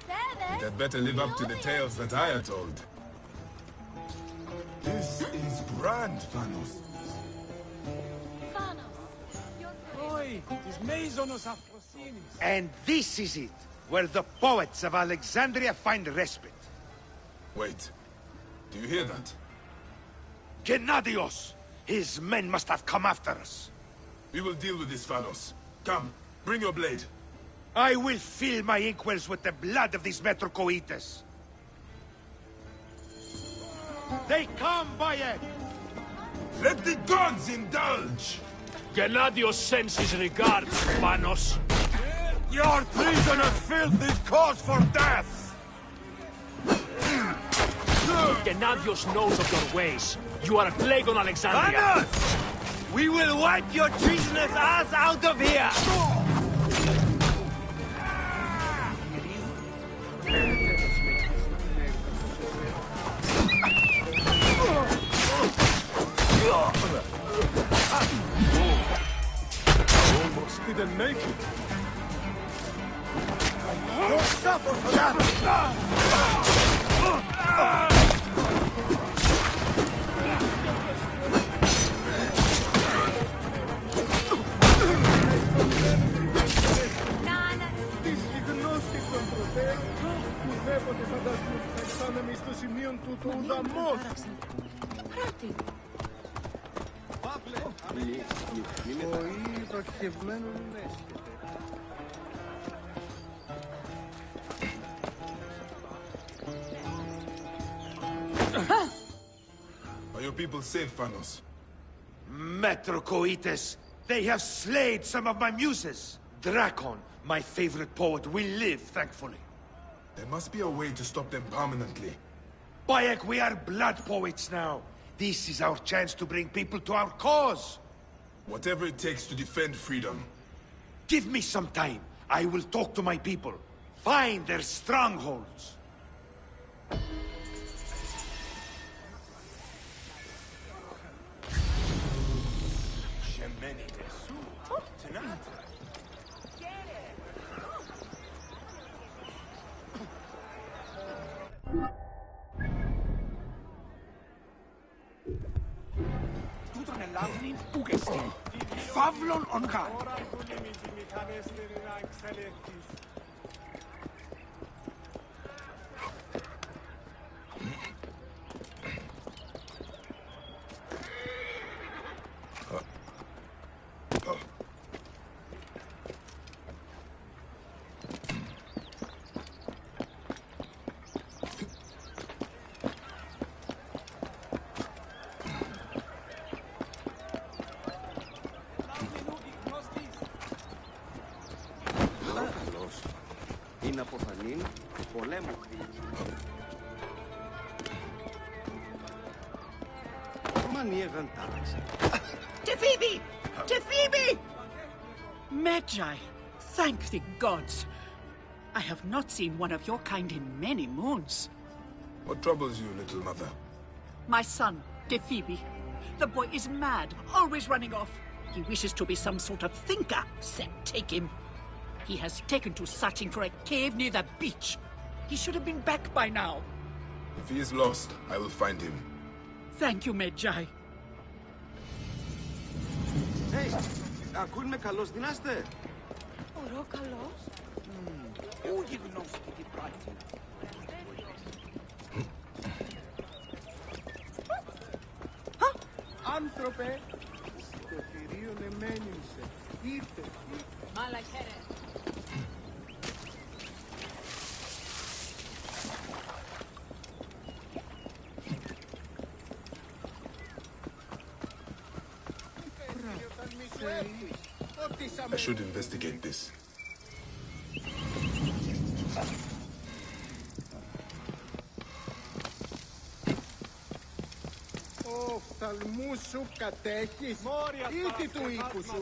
It had better live up to the tales that I had told. This is grand, Thanos. And this is it, where the poets of Alexandria find respite. Wait, do you hear that? Gennadios! His men must have come after us. We will deal with this, Thanos. Come, bring your blade. I will fill my inkwells with the blood of these Metrocoites. They come, Bayek! Let the gods indulge! Gennadios sends his regards, Thanos. Your treason and filth is cause for death! Gennadios knows of your ways. You are a plague on Alexandria. Thanos! We will wipe your treasonous ass out of here! Almost didn't make it. Don't suffer for that! Are your people safe, Thanos? Metrocoites! They have slayed some of my muses! Drakon, my favorite poet, will live, thankfully. There must be a way to stop them permanently. Bayek, we are blood poets now. This is our chance to bring people to our cause. Whatever it takes to defend freedom. Give me some time. I will talk to my people. Find their strongholds. Pavlon on guard. Είναι αποφανήν του πολέμου μανιέγαν τάραξε. Tefibi! Tefibi! Magi, thank the gods. I have not seen one of your kind in many moons. What troubles you, little mother? My son, Tefibi. The boy is mad, always running off. He wishes to be some sort of thinker. Set, take him. He has taken to searching for a cave near the beach. He should have been back by now. If he is lost, I will find him. Thank you, Magi. Hey, ακούν με καλός δυνάστε. Ωρό καλός. Πού γιγνώστε την πράτη. Άνθρωπε, το θηρίον εμένυμσε. Ήρθε. Μαλαχέρε. I should investigate this. Οφθαλμούς σου κατέχεις ή του οίκου σου.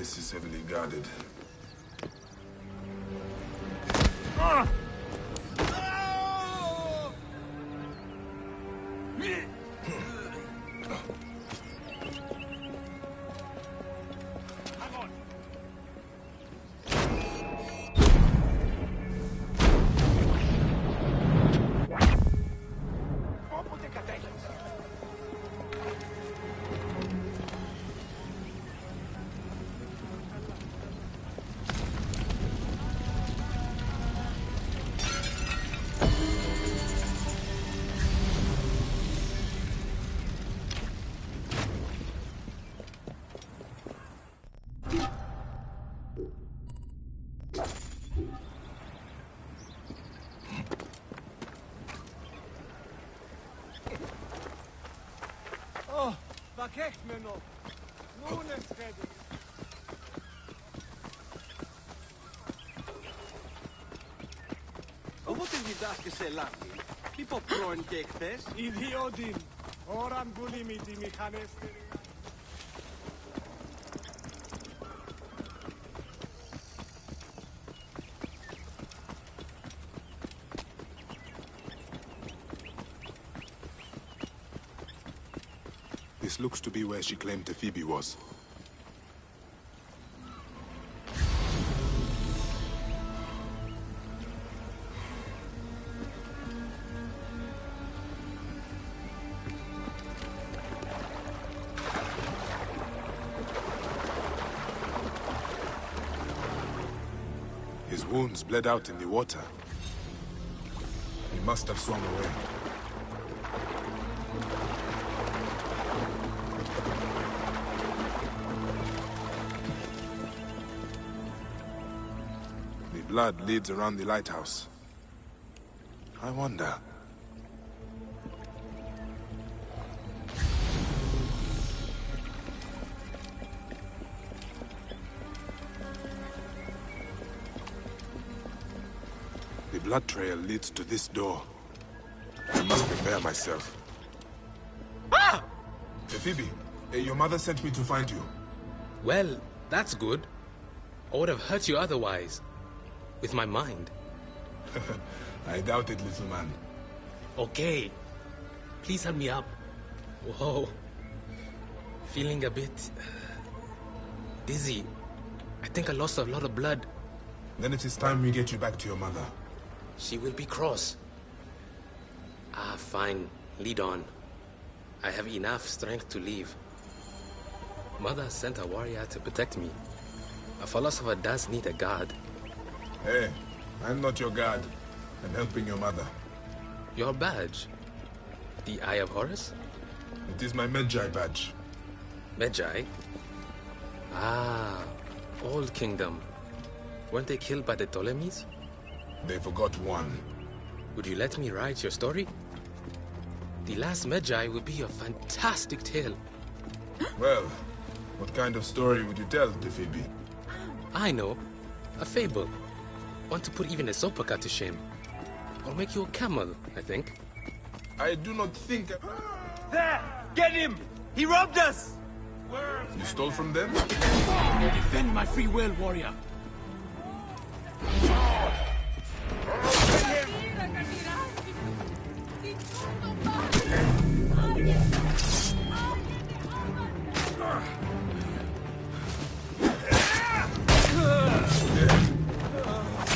place is heavily guarded. Όποτε διδάσκει σε λάθη, μη πω πρώην και εχθές. Ιδιότην, ώραν πουλήμη τη μηχανέστερη. This looks to be where she claimed Phoebe was. His wounds bled out in the water. He must have swum away. The blood leads around the lighthouse. I wonder. The blood trail leads to this door. I must prepare myself. Ah! Phoebe, your mother sent me to find you. Well, that's good. I would have hurt you otherwise. With my mind. I doubt it, little man. Okay. Please help me up. Whoa. Feeling a bit dizzy. I think I lost a lot of blood. Then it is time we get you back to your mother. She will be cross. Ah, fine. Lead on. I have enough strength to leave. Mother sent a warrior to protect me. A philosopher does need a guard. Hey, I'm not your guard. I'm helping your mother. Your badge? The Eye of Horus? It is my Medjay badge. Medjay? Ah, Old Kingdom. Weren't they killed by the Ptolemies? They forgot one. Would you let me write your story? The Last Medjay would be a fantastic tale. Well, what kind of story would you tell, Phoebe? I know. A fable. Want to put even a Zopaka to shame. Or make you a camel, I think. I do not think... There! Get him! He robbed us! You stole from them? Defend my free will, warrior.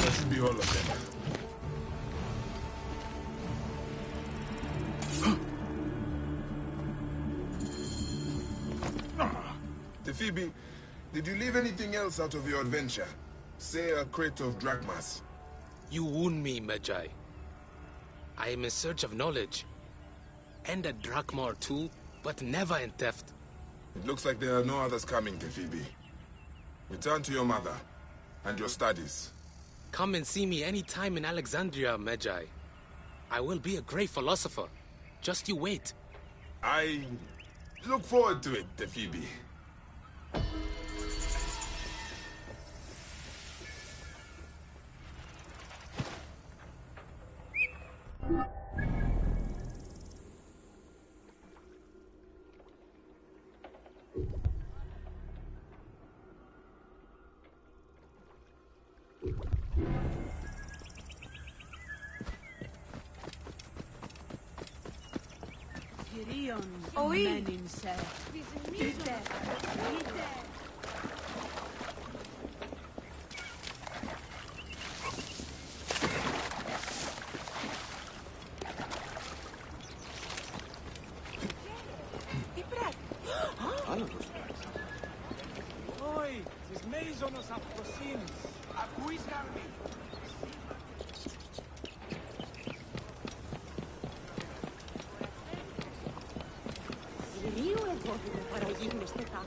That should be all of them. Phoebe, did you leave anything else out of your adventure? Say a crate of drachmas. You wound me, Medjay. I am in search of knowledge. And a drachma or two, but never in theft. It looks like there are no others coming, Phoebe. Return to your mother and your studies. Come and see me any time in Alexandria, Medjay. I will be a great philosopher. Just you wait. I look forward to it, Phoebe. Oi! Oi, τις μέιζονος αυτοσύνης. Ακούεις, Χαρμί? Λίγο εγώ δεν παραγίνεστε τα.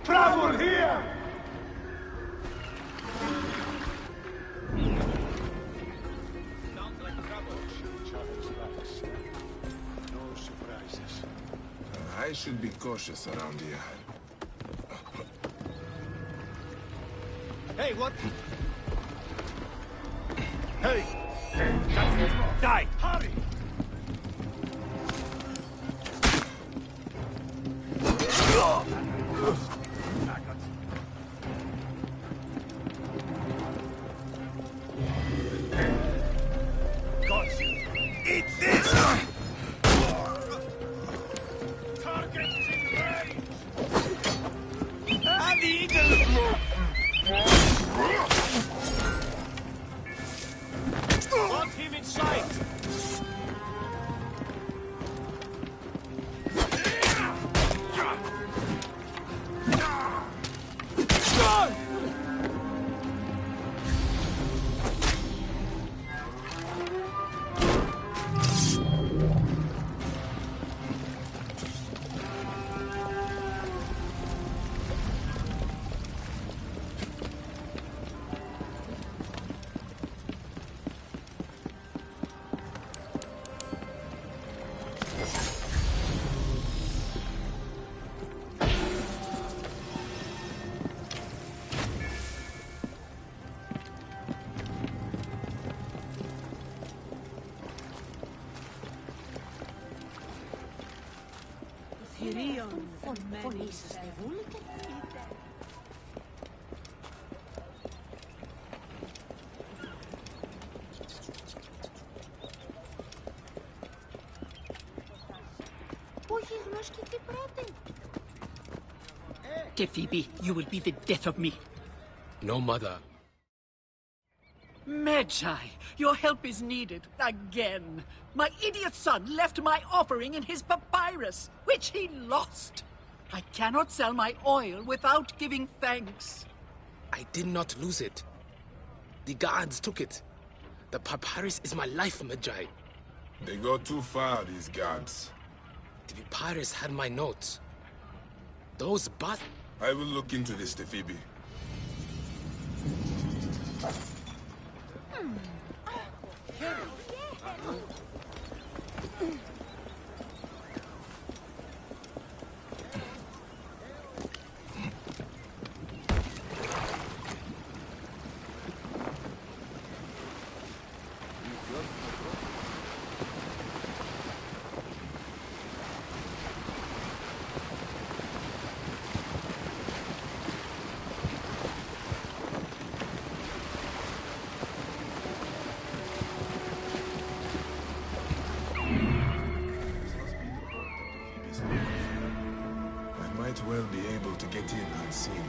Trouble here! Sounds like trouble. No surprises. I should be cautious around here. Hey, what? Hey! Die! Hurry! Gods! Eat this! Target's in range! And the eagle! Want him in sight! Φωνήσεις δεν βούλετε. Όχι γνώσκει τι πρέπει. Phoebe, you will be the death of me. No, Mother. Magi, your help is needed again. My idiot son left my offering in his papyrus, which he lost. I cannot sell my oil without giving thanks. I did not lose it. The gods took it. The papyrus is my life, Magi. They go too far, these gods. The papyrus had my notes. Those I will look into this, Phoebe. Might well be able to get in unseen.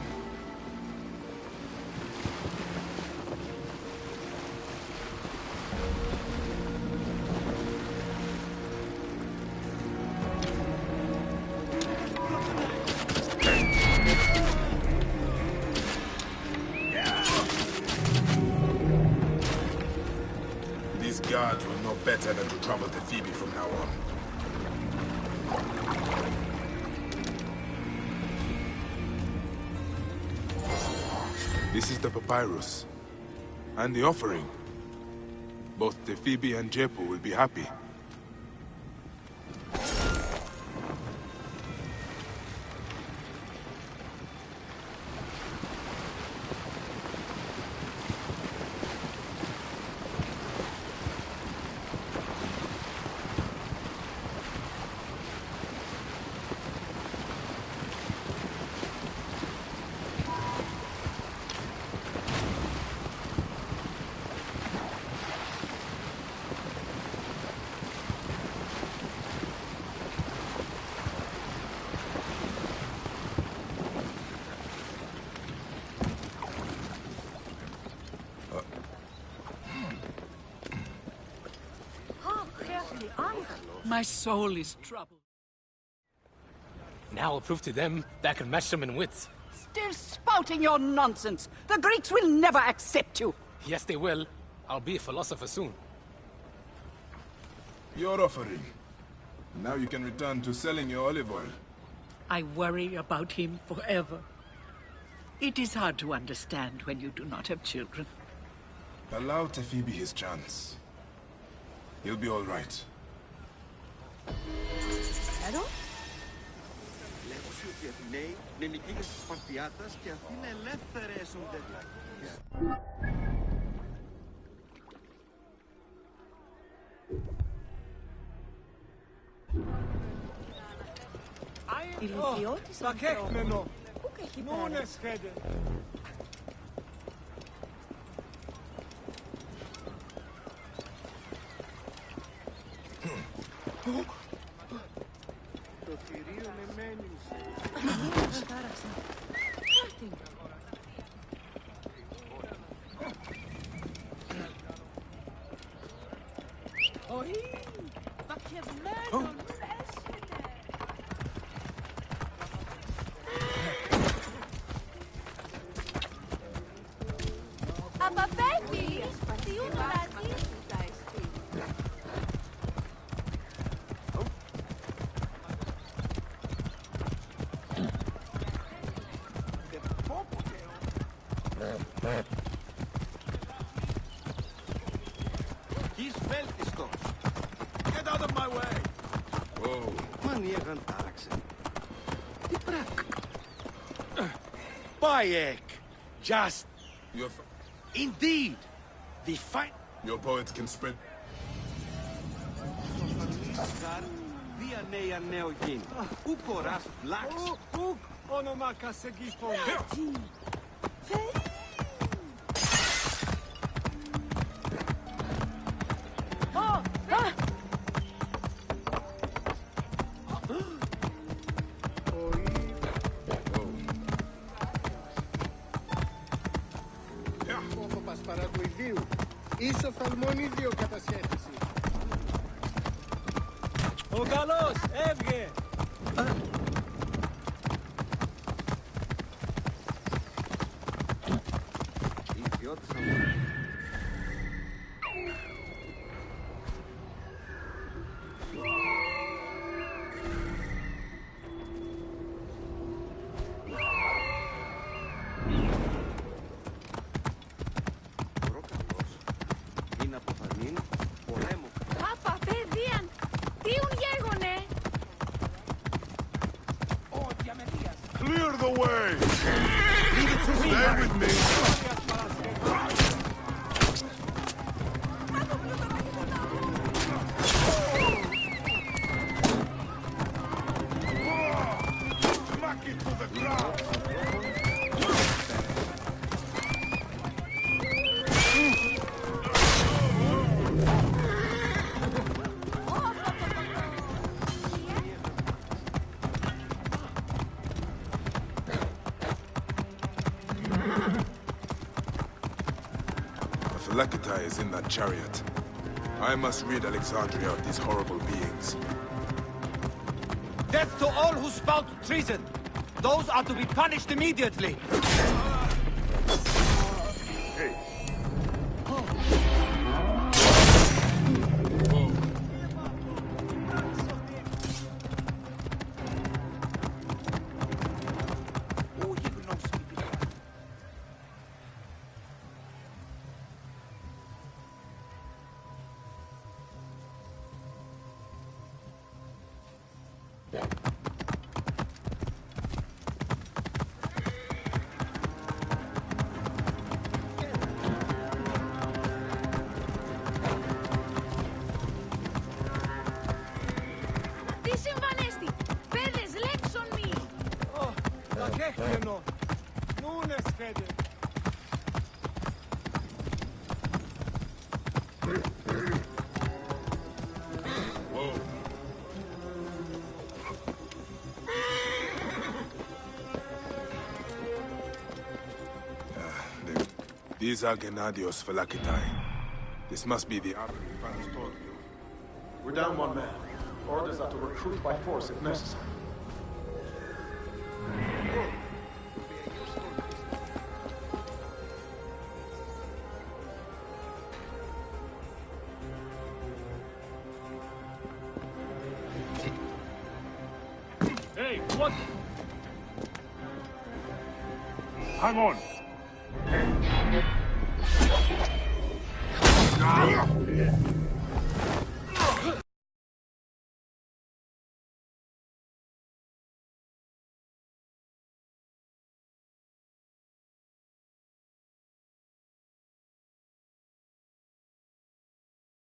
These guards will know better than to trouble the Phoebe from now on. This is the papyrus. And the offering. Both the Phoebe and Jepo will be happy. My soul is troubled. Now I'll prove to them that I can match them in wits. Still spouting your nonsense. The Greeks will never accept you. Yes, they will. I'll be a philosopher soon. Your offering. Now you can return to selling your olive oil. I worry about him forever. It is hard to understand when you do not have children. Allow Tefibi his chance. He'll be all right. Hello? Λέγω ότι οι Αθηναίοι είναι νικήτες της Σπαρτιάτας και Αθήνα ελεύθερες ούνται. Ηλικιώτης ανθρώπων. Πού και έχει πέρα. Το θηρίο με μένισε. Τάραξα. Κάτι. Όχι, παχευμένο, Απαπέφυλη, τι ουνοράζει. He's βέλτιστος. Get out of my way. Whoa. Μανίεγαν τάραξε. Τι πράγμα. Bayek. Just. Indeed. The fight. Your poets can spread. Δια νέα νέο γίνει. Ου κοράς φλάξ. Ουκ, όνομα Κασεγγίφων. Ο Πασπαραγουιδίου. Ίσο φαλμονίδιο κατασχέθηση. Ο καλός, έβγε. Ηλικιώτης ανθρώπων. Είναι αποθανήν πολέμου. Πάπα, παιδίαν, τι ουν γέγονε. Clear the way! Stay with me! Smack it to the ground! Phylakitai is in that chariot. I must rid Alexandria of these horrible beings. Death to all who spout treason. Those are to be punished immediately. Τι συμβανέστη, παιδες λέξον μη. Παχέχμενο. Νούνε σχέδε. These are Gennadios Phylakitai. This must be the army fans told you. We're down one man. Orders are to recruit by force if necessary. Hey, what? Hang on. Ah!